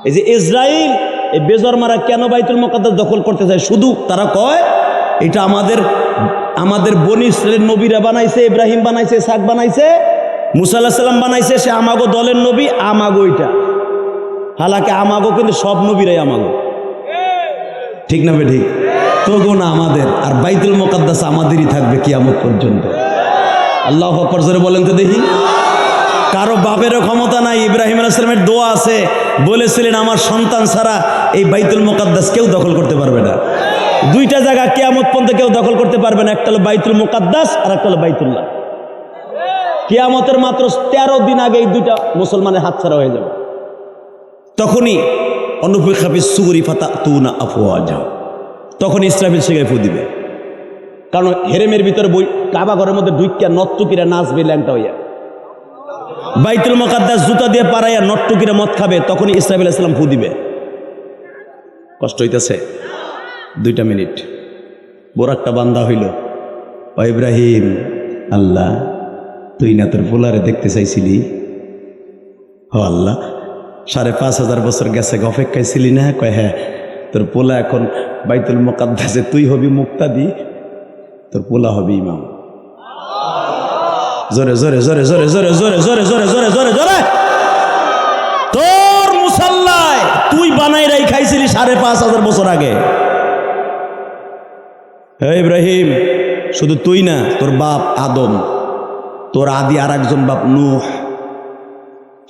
এই যে ইসরায়েল, এই বেজরমারা কেন বাইতুল মুকাদ্দাস দখল করতে চায়? শুধু তারা কয় এটা আমাদের বনি ইসরায়েলের নবীরা বানাইছে, ইব্রাহিম বানাইছে, ইসহাক বানাইছে, মুসা আলাইহিস সালাম বানাইছে, সে আমাগো দলের নবী, আমাগো এটা। হালাকে আমাগো কিন্তু সব নবীরাই আমাগো, ঠিক না ঠিক? তবু না আমাদের, আর বাইতুল মুকাদ্দাস আমাদেরই থাকবে কিয়ামত পর্যন্ত। আল্লাহু আকবার জোরে বলেন তো দেখি। কারো বাপেরও ক্ষমতা নাই। ইব্রাহিম আলাইহিস সালামের দোয়া আছে, বলেছিলেন আমার সন্তান ছাড়া এই বাইতুল মুকাদ্দাস কেউ দখল করতে পারবে না। 2টা জায়গা কিয়ামত পর্যন্ত কেউ দখল করতে পারবে না, একটা হলো বাইতুল মুকাদ্দাস আর একটা হলো বাইতুল্লাহ। কিয়ামতের মাত্র 13 দিন আগে এই 2টা মুসলমানের হাতছাড়া হয়ে যাবে। তখনই অনুফিখা ফিস সুরি ফাতাতুনা আফওয়াজা, তখন ইসরাফিল সেখানে ফু দিবে। কারণ হেরেমের ভিতরে কাবা ঘরের মধ্যে ঢুকিয়া নর্তকীরা নাচবে ল্যাংটা হইয়া, বাইতুল মুকাদ্দাস জুতা দিয়ে পাড়াইয়া নর্তকীরা মদ খাবে, তখনই ইসরাফিল আলাইহিস সালাম ফু দিবে। কষ্ট হইতেছে। 2টা মিনিট বোরাকটা বান্ধা হইল। ও ইব্রাহিম, আল্লাহ তুই না তোর পোলারে দেখতে চাইছিলি? হ আল্লাহ, 5,500 বছর গেছে, অপেক্ষায় ছিলি না? কয় হ্যাঁ। তোর পোলা এখন বাইতুল মুকাদ্দাসে, তুই হবি মুক্তাদি, তোর পোলা হবি ইমাম। জোরে জোরে জোরে জোরে জোরে জোরে জোরে জোরে জোরে জোরে জোরে। তোর মুসাল্লায় তুই বানাই রাই খাইছিলি 5,500 বছর আগে। হে ইব্রাহিম, শুধু তুই না, তোর বাপ আদম, তোর আদি আর একজন বাপ নূহ,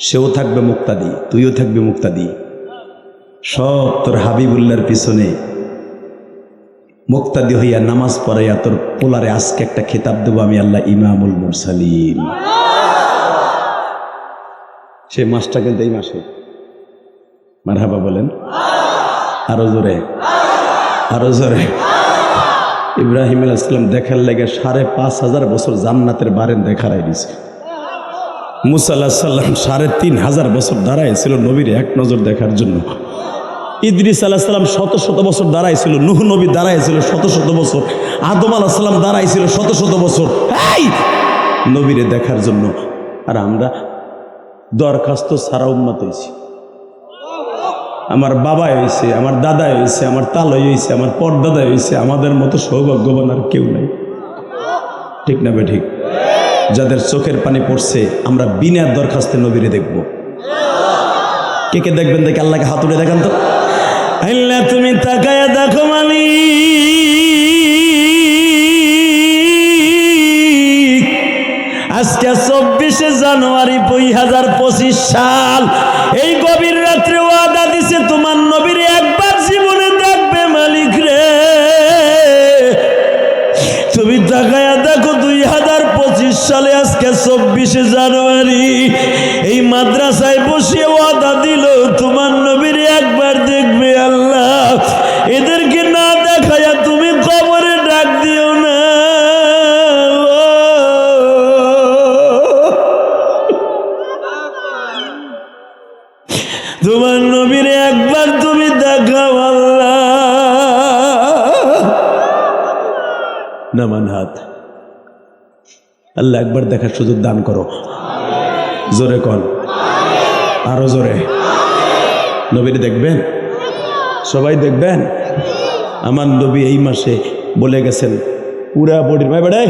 সেও থাকবে মুক্তাদি, তুইও থাকবি মুক্তাদি। সব তোর হাবিবুল্লাহর পিছনে মুক্তাদি হইয়া নামাজ পড়াইয়া তোর পোলারে আজকে একটা খেতাব দেবো আমি, আল্লাহ ইমামুল মুরসালিন। সে মাসটা কিন্তু এই মাসে। মারহাবা বলেন আরো জোরে, আরো জোরে। ইব্রাহিম আলাইহিস সালাম দেখার লেগে 5,500 বছর জান্নাতের বারেন দেখারাই দিছে। মুসা আলাইহিস সালাম 3,500 বছর দাঁড়াইছিল নবীর এক নজর দেখার জন্য। ইদ্রিস আলাইহিস সালাম 100 বছর দাঁড়াইছিল, নূহ নবী দাঁড়াইছিল 100 বছর, আদম আলাইহিস সালাম দাঁড়াইছিল 100 বছর এই নবীরে দেখার জন্য। আর আমরা দরখাস্ত ছাড়া উম্মত হয়েছি। আমার বাবা হয়েছে, আমার দাদা হয়েছে, আমার তালই হয়েছে, আমার পরদাদা হয়েছে, আমাদের মতো সৌভাগ্যবান আর কেউ নাই, ঠিক না বে ঠিক? যাদের চোখের পানি পড়ছে, আমরা বিনা দরখাস্তে নবীরে দেখব। কে কে দেখবেন? দেখে আল্লাহকে হাত উঠে দেখান তো। আল্লাহ তুমি তাকায়া দেখো মালিক, জানুয়ারি 2025 সাল। এই গভীর রাত্রে ওয়াদা দিছে তোমার নবীর একবার জীবনে দেখবে মালিক রে। তুমি তাকায়া দেখো 2025 সালে আজকে 24 জানুয়ারি এই মাদ্রাসায় বসে ওয়াদা দিল তোমার নবীর একবার দেখবে আল্লাহ। এদেরকে না দেখায়া তুমি কবরে ডাক দিও না। তোমার নবীর একবার তুমি দেখাও আল্লাহ। নামান হাত। আল্লাহ একবার দেখার সুযোগ দান করো। জোরে কন, আরো জোরে। নবীর দেখবেন, সবাই দেখবেন। আমার নবী এই মাসে বলে গেছেন পুরা বডির ভাই বেড়াই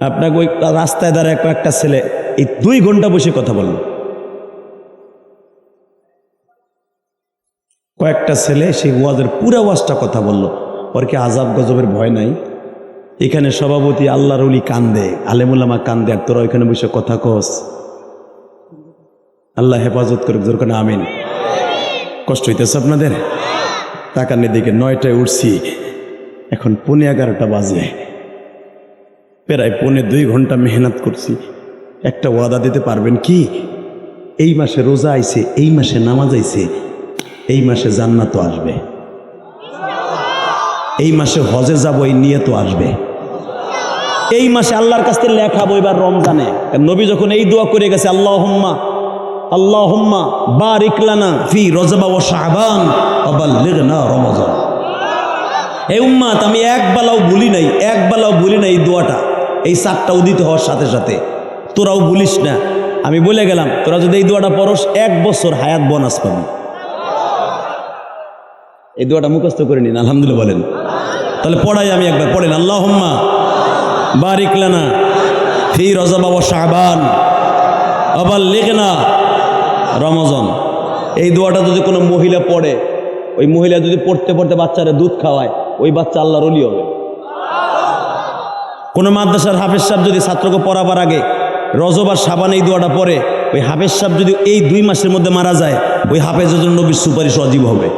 আপনাকে ওই রাস্তায় দাঁড়ায় একটা ছেলে এই 2 ঘন্টা বসে কথা বলল। কয়েকটা ছেলে সেই ওয়াজের পুরা ওয়াজটা কথা বলল। ওর কি আজাব গজবের ভয় নাই? এখানে সভাপতি আল্লাহর ওলি কান্দে, আলেমুল্লামা কান্দে, আর তোরা ওইখানে বসে কথা কস। আল্লাহ হেফাজত করুক, জোর করে আমিন। কষ্ট হইতেছে আপনাদের? তাকানের দিকে 9টায় উঠছি, এখন 11:15 বাজে। প্রায় 2.25 ঘন্টা মেহনত করছি। একটা ওয়াদা দিতে পারবেন কি? এই মাসে রোজা আইছে, এই মাসে নামাজ আইছে, এই মাসে জান্নাতও আসবে, এই মাসে হজে যাবো এই নিয়তও আসবে, এই মাসে আল্লাহর কাছ থেকে লেখাবো এবার রমজানে। নবী যখন এই দোয়া করে গেছে, আল্লাহুম্মা আল্লাহুম্মা বারিক লানা ফি রজব ওয়া শাবান ওয়া বাল্লিগনা রমজান। এই উম্মাত আমি একবেলাও ভুলি নাই, একবেলাও ভুলি নাই এই দোয়াটা। এই 4টা উদিত হওয়ার সাথে সাথে তোরাও ভুলিস না। আমি বলে গেলাম, তোরা যদি এই দোয়াটা পড়স 1 বছর হায়াত বোনাস পাবি। এই দোয়াটা মুখস্থ করে নিন, আলহামদুলিল্লাহ বলেন। তাহলে পড়াই আমি একবার, পড়েন আল্লাহুম্মা বারিক লানা ফি রজব ওয়া শাবান ওয়া বাল্লিগনা রমজান। এই দোয়াটা যদি কোনো মহিলা পড়ে, ওই মহিলা যদি পড়তে পড়তে বাচ্চারা দুধ খাওয়ায়, ওই বাচ্চা আল্লাহর ওলি হবে। কোনো মাদ্রাসার হাফেজ সাহেব যদি ছাত্রকে পড়াবার আগে রজব আর শাবান এই দোয়াটা পড়ে, ওই হাফেজ সাহেব যদি এই 2 মাসের মধ্যে মারা যায়, ওই হাফেজের জন্য নবীর সুপারিশ অজীব হবে।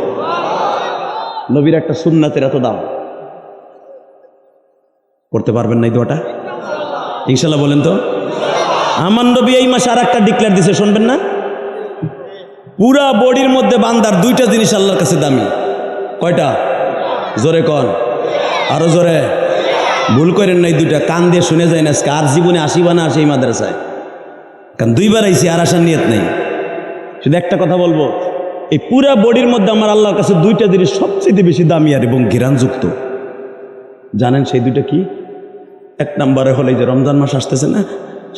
নবীর একটা সুন্নাতের এত দাম। করতে পারবেন না এই দোয়াটা? ইনশাল্লাহ বলেন তো। আমার নবী এই মাসে আর একটা ডিক্লেয়ার দিছে, শুনবেন না? পুরা বডির মধ্যে বান্দার 2টা জিনিস আল্লাহর কাছে দামি। কয়টা? জোরে কন, আরো জোরে। ভুল করেন না, এই 2টা কান দিয়ে শুনে যায় না। আজকে আর জীবনে আসিবা না আসে এই মাদ্রাসায়, কারণ 2বার আইসি, আর আসার নিয়ত নেই। শুধু একটা কথা বলবো, এই পুরা বডির মধ্যে আমার আল্লাহর কাছে 2টা জিনিস সবচেয়ে বেশি দামি আর এবং ঘিরানযুক্ত। জানেন সেই 2টা কি? 1 নম্বরে হলো এই যে রমজান মাস আসতেছে না,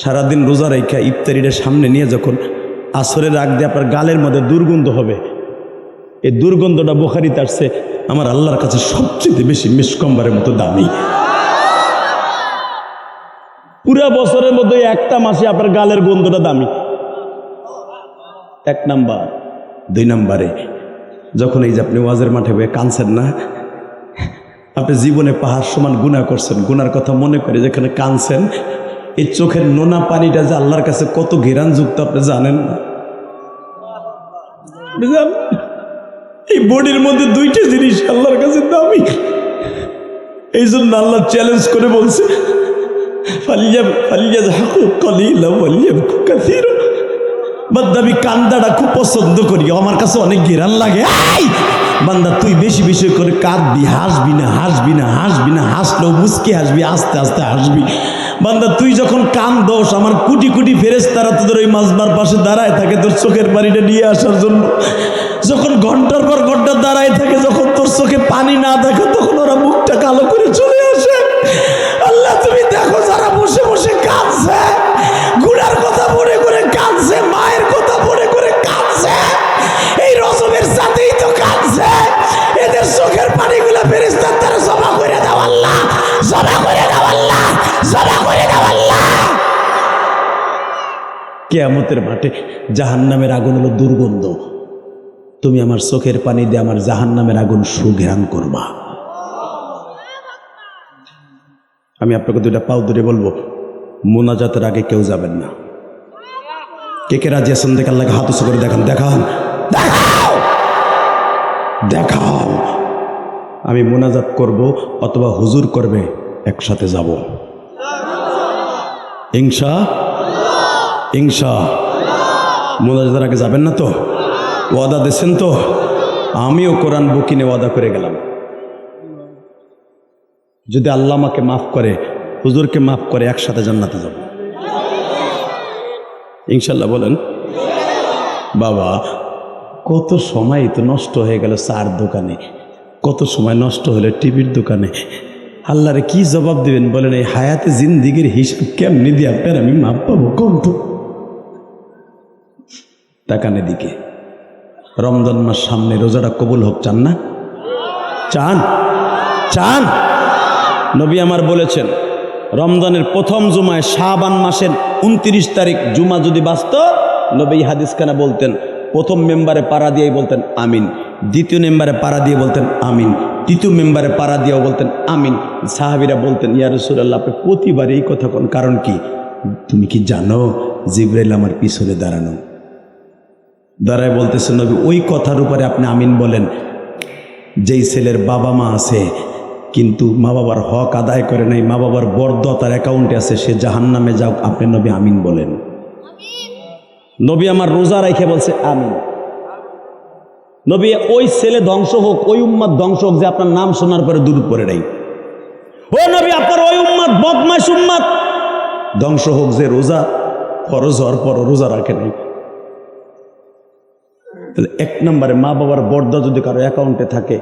সারাদিন রোজা রেখা ইফতারিটা সামনে নিয়ে যখন আসরের আগ দিয়ে আপনার গালের মধ্যে দুর্গন্ধ হবে, এই দুর্গন্ধটা বুখারীতে আসছে আমার আল্লাহর কাছে সবচেয়ে বেশি মিসকম্বারের মতো দামি। পুরা বছরের মধ্যে একটা মাসে আপনার গালের গন্ধটা দামি। 1 নাম্বার। 2 নম্বরে যখন এই যে আপনি ওয়াজের মাঠে বয়ে কাঁদছেন না, আপনি জীবনে পাহাড় সমান গুনাহ করছেন, গুনার কথা মনে করে যেখানে কাঁদছেন, এই চোখের নোনা পানিটা যে আল্লাহর কাছে কত ঘেরানযুক্ত আপনি জানেন না? এই বডির মধ্যে 2টা জিনিস আল্লাহর কাছে দামি। এই জন্য আল্লাহ চ্যালেঞ্জ করে বলছে, বান্দা আমি কান্দাটা খুব পছন্দ করি, আমার কাছে অনেক ঘেরান লাগে। বান্দা তুই বেশি বেশি করে কাঁদবি, হাসবি না, হাসবি না, হাসবি না, হাসলেও মুচকে হাসবি, আস্তে আস্তে হাসবি। বান্দা তুই যখন কান্দোস, আমার কোটি কোটি ফেরেশতারা তোদের ওই মাঝবার পাশে দাঁড়ায় থাকে তোর চোখের পানিটা নিয়ে আসার জন্য। যখন ঘন্টার পর ঘন্টা দাঁড়ায় থাকে, যখন তোর চোখে পানি না দেখে, তখন ওরা মুখটা কালো করে চলে আসে। আল্লাহ তুমি দেখো, যারা বসে বসে কাঁদছে, গুনার কথা মনে করে কাঁদছে, মায়ের কথা মনে করে কাঁদছে, এই রজবের সাথেই তো কাঁদছে, এদের চোখের পানিগুলা ফেরেশতার দ্বারা জমা করে দাও আল্লাহ, জমা করে দাও আল্লাহ, জমা করে দাও আল্লাহ। কিয়ামতের মাঠে জাহান্নামের আগুন হলো দুর্গন্ধ, তুমি আমার চোখের পানি দিয়ে আমার জাহান্নামের আগুন সুঘ্রাণ করবা। আমি আপনাকে দুইটা পাও ধরে বলবো, মোনাজাতের আগে কেউ যাবেন না। কে কে রাজি আছেন দেখে আল্লাহকে হাত উঁচু করে দেখান, দেখান, দেখাও, দেখাও। আমি মোনাজাত করব অথবা হুজুর করবে, একসাথে যাব ইনশা ইনশা। মোনাজাতের আগে যাবেন না তো? ওয়াদা দিয়েছেন তো? আমিও কোরআন বুকিনে ওয়াদা করে গেলাম, যদি আল্লাহ আমাকে মাফ করে, হুজুরকে মাফ করে, একসাথে জান্নাতে যাব ইনশাল্লাহ। বলেন বাবা, কত সময় তো নষ্ট হয়ে গেল চার দোকানে, কত সময় নষ্ট হলো টিভির দোকানে। আল্লাহরে কি জবাব দেবেন বলেন? এই হায়াতে জিন্দিগির হিসাব কেমনি দিয়ে আপনার আমি মাপ পাবো? কম তো তাকানে দিকে। রমজান মাস সামনে, রোজাটা কবুল হোক, চান না? চান? চান? নবী আমার বলেছেন, রমজানের প্রথম জুমায় শাবান মাসের 29 তারিখ জুমা যদি বাঁচত, নবী হাদিসখানা বলতেন, প্রথম মেম্বারে পাড়া দিয়েই বলতেন আমিন, দ্বিতীয় মেম্বারে পাড়া দিয়ে বলতেন আমিন, তৃতীয় মেম্বারে পাড়া দিয়েও বলতেন আমিন। সাহাবীরা বলতেন, ইয়া রাসূলুল্লাহ, আপনি প্রতিবার এই কথা কোন, কারণ কি? তুমি কি জানো জিবরাইল আমার পিছনে দাঁড়ানো, দাঁড়ায় বলতেছেন নবী, ওই কথার উপরে আপনি আমিন বলেন যেই ছেলের বাবা মা আছে কিন্তু মা বাবার হক আদায় করে নাই, মা বাবার বরদোয়া তার অ্যাকাউন্টে আছে, সে জাহান্নামে যাও, আপনি নবী আমিন বলেন। নবী আমার রোজা রাখে বলছে আমিন। নবী, ওই ছেলে ধ্বংস হোক, ওই উম্মাদ ধ্বংস হোক যে আপনার নাম শোনার পরে দূর পড়ে নাই। ও নবী, আপনার ওই উম্মাদ, বদমাইশ উম্মাদ ধ্বংস হোক যে রোজা ফরজ হওয়ার পর রোজা রাখে নাই। তাহলে এক নম্বরে মা বাবার বরদোয়া যদি কারো অ্যাকাউন্টে থাকে,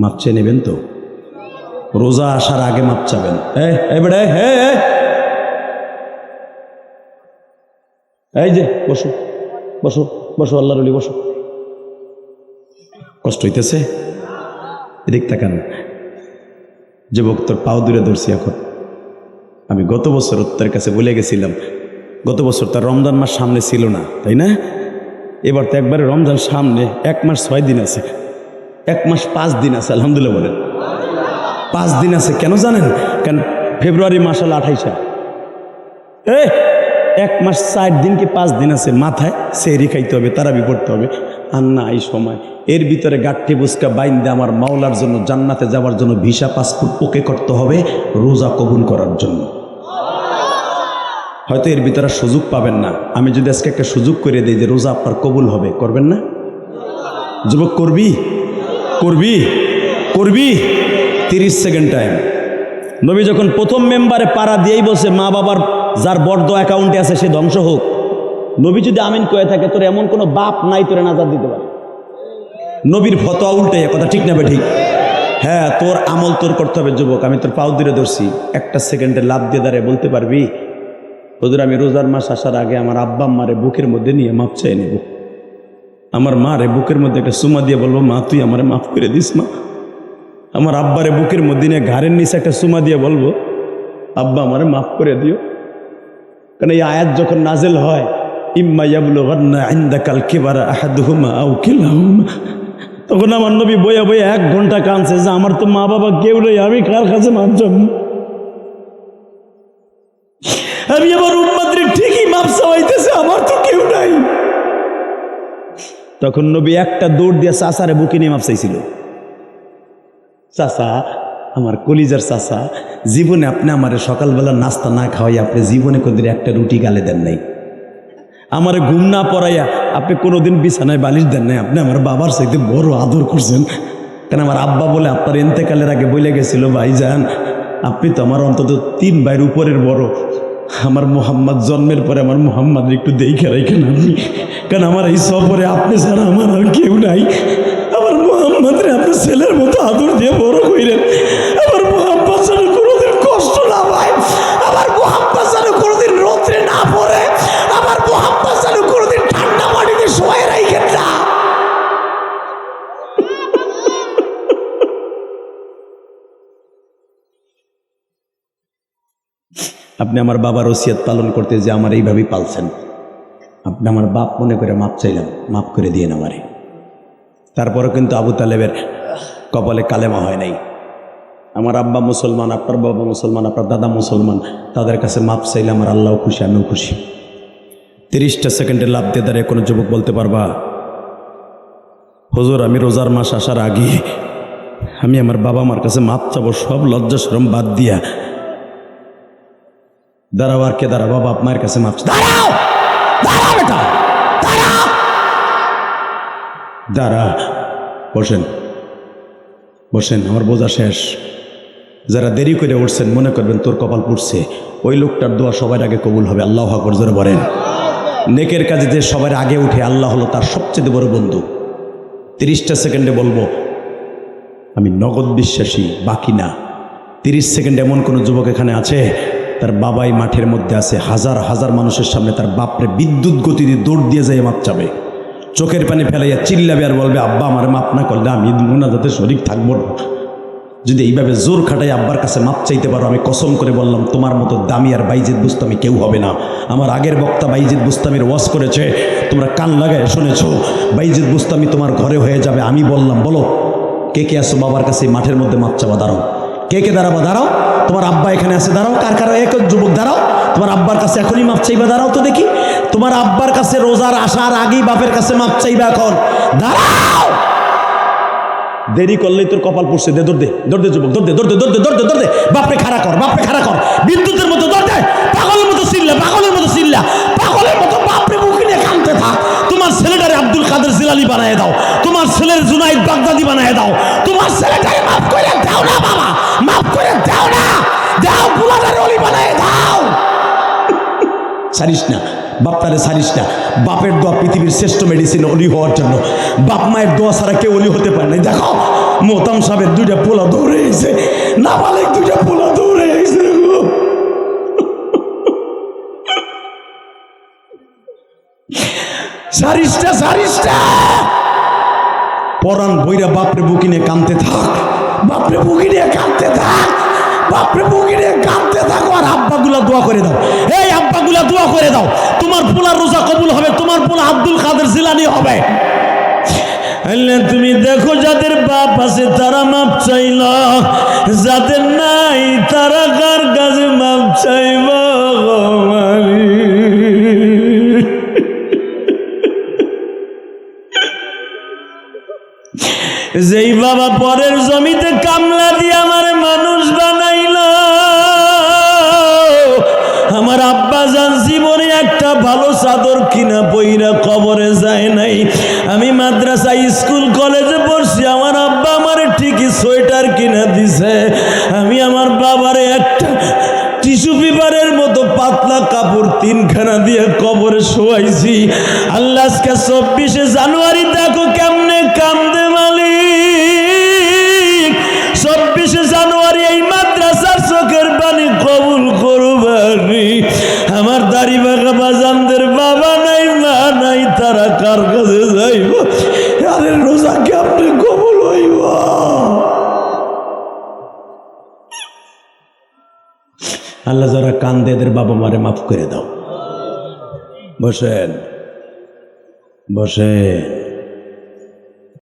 মাপ চেয়ে নেবেন তো? রোজা আসার আগে মাপ চাবেন। এই যে বসো বসো বসো, আল্লাহর ওলি বসো। কষ্ট হইতেছে? এদিক তাকান। যুবক, তোর পাও দূরে ধরছি এখন। আমি গত বছর তোর কাছে বলে গেছিলাম, গত বছর তার রমজান মাস সামনে ছিল না, তাই না? এবার তো একবারে রমজান সামনে, 1 মাস 6 দিন আছে, 1 মাস 5 দিন আছে। আলহামদুলিল্লাহ বলেন। 5 দিন আছে। কেন জানেন? কেন ফেব্রুয়ারি মাস হলো 28। 1 মাস 4 দিন কি 5 দিন আছে, মাথায় সেহরি খাইতে হবে, তারাবি পড়তে হবে। আর না, এই সময় এর ভিতরে গাঠটি বুসকা বাইন্দে আমার মাওলার জন্য, জান্নাতে যাওয়ার জন্য ভিসা পাসপোর্ট ওকে করতে হবে, রোজা কবুল করার জন্য। হয়তো এর ভিতরে সুযোগ পাবেন না। আমি যদি আজকে একটা সুযোগ করে দিই যে রোজা আপনার কবুল হবে, করবেন না? যুবক, করবি? করবি? করবি? 30 সেকেন্ড টাইম। নবী যখন প্রথম মেম্বারে পাড়া দিয়েই বলছে, মা বাবার যার বরদোয়া অ্যাকাউন্টে আছে সে ধ্বংস হোক। নবী যদি আমিন কয়ে থাকে, তোর এমন কোনো বাপ নাই তোরে নাজাত দিতে পারে। নবীর ফতোয়া উল্টে, কথা ঠিক না বে ঠিক? হ্যাঁ, তোর আমল তোর করতে হবে। যুবক, আমি তোর পাও দিয়ে ধরছি, 1 সেকেন্ডে লাভ দিয়ে দাঁড়িয়ে বলতে পারবি, হুজুর আমি রোজার মাস আসার আগে আমার আব্বা আম্মারে বুকের মধ্যে নিয়ে মাপ চাই নেব, আমার মারে বুকের মধ্যে একটা সুমা দিয়ে বলবো, মা তুই আমারে মাফ করে দিস মা। আমার আব্বারে বুকের মধ্যে নিয়ে ঘাড়ের নিচে একটা সুমা দিয়ে বলবো, আব্বা আমারে মাফ করে দিও। কারণ এই আয়াত যখন নাজেল হয়, ইম্মা ইয়াবলুগান্না ইনদাকাল কিবারা আহাদুহুমা আও কিলাহুমা, তখন আমার নবী বইয়া বইয়া 1 ঘন্টা কাঁদছে যে আমার তো মা বাবা কেউ নেই, আমি কার কাছে মাপ চাবো? আমি আমার উম্মতের ঠিকই মাপ চাইতেছে, আমার তো কেউ নাই। তখন নবী একটা দৌড় দিয়ে চাচারে বুকে নিয়ে মাপ চাইছিল। চাচা, আমার কলিজার চাচা, জীবনে আপনি আমারে সকালবেলা নাস্তা না খাওয়াই আপনি জীবনে কোনদিন একটা রুটি গালে দেন নাই, আমারে ঘুম না পড়াইয়া আপনি কোনোদিন বিছানায় বালিশ দেন নাই, আপনি আমার বাবার সাথে বড় আদর করছেন। কেন আমার আব্বা বলে আপনার এন্তেকালের আগে বলে গেছিল, ভাইজান আপনি তো আমার অন্তত 3 ভাইয়ের উপরের বড়, আমার মোহাম্মদ জন্মের পরে আমার মোহাম্মদ একটু দেখে রাখেন আপনি, কারণ আমার এই সফরে আপনি ছাড়া আমার আর কেউ নাই। আমার মোহাম্মদরে আপনার ছেলের মতো আদর দিয়ে বড় কইলেন, আমার মোহাম্মদ যেন কোনোদিন কষ্ট না পায়, আমার মোহাম্মদ যেন কোনোদিন রৌদ্রে না পড়ে, আমার মোহাম্মদ যেন কোনোদিন ঠান্ডা পানিতে শোয়াই রাখেন না। আপনি আমার বাবার ওসিয়ত পালন করতে যে আমার এইভাবেই পালছেন, আপনি আমার বাপ মনে করে মাপ চাইলাম, মাফ করে দিয়ে আমারে। তারপরও কিন্তু আবু তালেবের কপালে কালেমা হয় নাই। আমার আব্বা মুসলমান, আপনার বাবা মুসলমান, আপনার দাদা মুসলমান, তাদের কাছে মাপ চাইলে আমার আল্লাহও খুশি, আমিও খুশি। 30টা সেকেন্ডে লাভ দিয়ে দাঁড়িয়ে কোনো যুবক বলতে পারবা, হুজুর আমি রোজার মাস আসার আগে আমি আমার বাবা মার কাছে মাপ চাবো, সব লজ্জা শরম বাদ দিয়া। দাঁড়াও, আর কে দাঁড়া, বাবা আপনার কাছে মাপ, দাঁড়াও দাঁড়াও বেটা দাঁড়াও, দাঁড়া, বসেন বসেন, আমার বোঝা শেষ। যারা দেরি করে উঠছেন মনে করবেন তোর কপাল পুড়ছে, ওই লোকটার দোয়া সবার আগে কবুল হবে। আল্লাহু আকবার জোরে বলেন। নেকের কাজে যে সবার আগে উঠে আল্লাহ হলো তার সবচেয়ে বড় বন্ধু। 30টা সেকেন্ডে বলবো, আমি নগদ বিশ্বাসী, বাকি না। 30 সেকেন্ড এমন কোনো যুবক এখানে আছে তার বাবাই মাঠের মধ্যে আছে, হাজার হাজার মানুষের সামনে তার বাপরে বিদ্যুৎ গতিতে দৌড় দিয়ে যায় মাপ চাবে, চোখের পানি ফেলাইয়া চিল্লাবে আর বলবে আব্বা আমার মাপ না করলে আমি মুনাজাতে শরীক থাকবো না। যদি এইভাবে জোর খাটাই আব্বার কাছে মাপ চাইতে পারো, আমি কসম করে বললাম তোমার মতো দামি আর বাইজিদ বুস্তামি কেউ হবে না। আমার আগের বক্তা বাইজিদ বুস্তামির ওয়াজ করেছে, তোমরা কান লাগায় শুনেছো। বাইজিদ বুস্তামি তোমার ঘরে হয়ে যাবে। আমি বললাম বলো কে কে আসো বাবার কাছে মাঠের মধ্যে মাপ চাবা, দাঁড়াও। কে কে দাঁড়াবা, দাঁড়াও। তোমার আব্বা এখানে আছে, দাঁড়াও। কার কার এক যুবক দাঁড়াও, তোমার আব্বার কাছে এখনই মাপ চাইবা, দাঁড়াও তো দেখি। তোমার আব্বার কাছে রোজার আসার আগেই বাপের কাছে মাপ চাইবা, এখন দাঁড়াও। দেরি করলেই তোর কপাল পড়ছে, দে দৌড় দে, দৌড় দে যুবক, দৌড় দে, দৌড় দে, দৌড় দে, দৌড় দে, দৌড় দে, বাপরে খাড়া কর, বাপরে খাড়া কর, বিদ্যুতের মতো দৌড় দে, পাগলের মতো চিল্লা, পাগলের মতো চিল্লা, পাগলের মতো বাপরে মুখে নিয়ে কাঁদতে থাক। তোমার ছেলেটারে আব্দুল কাদের জিলানী বানায় দাও, তোমার ছেলের জুনাইদ বাগদাদি বানায় দাও, তোমার ছেলেটারে মাফ করে দাও না বাবা, মাফ করে দাও না, দাও, বুলাদার অলি বানায় দাও। ছাড়িস না বাপটারে, ছাড়িস না। বাপের দোয়া পৃথিবীর শ্রেষ্ঠ মেডিসিন অলি হওয়ার জন্য। বাপ মায়ের দোয়া ছাড়া কেউ অলি হতে পারে না। দেখো মোহতাম সাহেবের 2টা পোলা দৌড়ে এসে, নাবালেক 2টা পোলা দৌড়ে এসে, সারিসটা সারিসটা পরান বইরা বাপরে বুকি নিয়ে কাঁদতে থাক, বাপরে বুকি নিয়ে কাঁদতে থাক, বাপরে বুকি নিয়ে কাঁদতে থাকো। আর আব্বাগুলা দোয়া করে দাও, এই আব্বাগুলা দোয়া করে দাও, তোমার পোলা রোজা কবুল হবে, তোমার পোলা আব্দুল কাদের জিলানী হবে। আল্লাহ তুমি দেখো যাদের বাপ আছে তারা মাপ চাইল, যাদের নাই তারা কার কাছে মাপ চাইব। যেই বাবা পরের জমিতে কামলা দিয়ে আমার মানুষ বানাইল, আমার আব্বা জান জীবনে একটা ভালো চাদর কিনা পইরা কবরে যায় নাই। আমি মাদ্রাসা স্কুল কলেজে পড়ছি, আমার আব্বা আমার ঠিকই সোয়েটার কিনা দিছে। আমি আমার বাবারে একটা টিস্যু পেপারের মতো পাতলা কাপড় 3খানা দিয়ে কবরে শোয়াইছি। আল্লাহ আজকে 24শে জানুয়ারি দেখো কেমনে কান্দে মালিক। 24শে জানুয়ারি এই মাদ্রাসার চোখের পানি কবুল করবানি। আমার দাড়ি বাঁকা বাজানদের বাবা নাই মা নাই, তারা কার কাছে যাইব? আরে রোজা কেমনে কবুল হইব? আল্লাহ যারা কান্দে এদের বাবা মারে মাফ করে দাও। বসেন বসেন।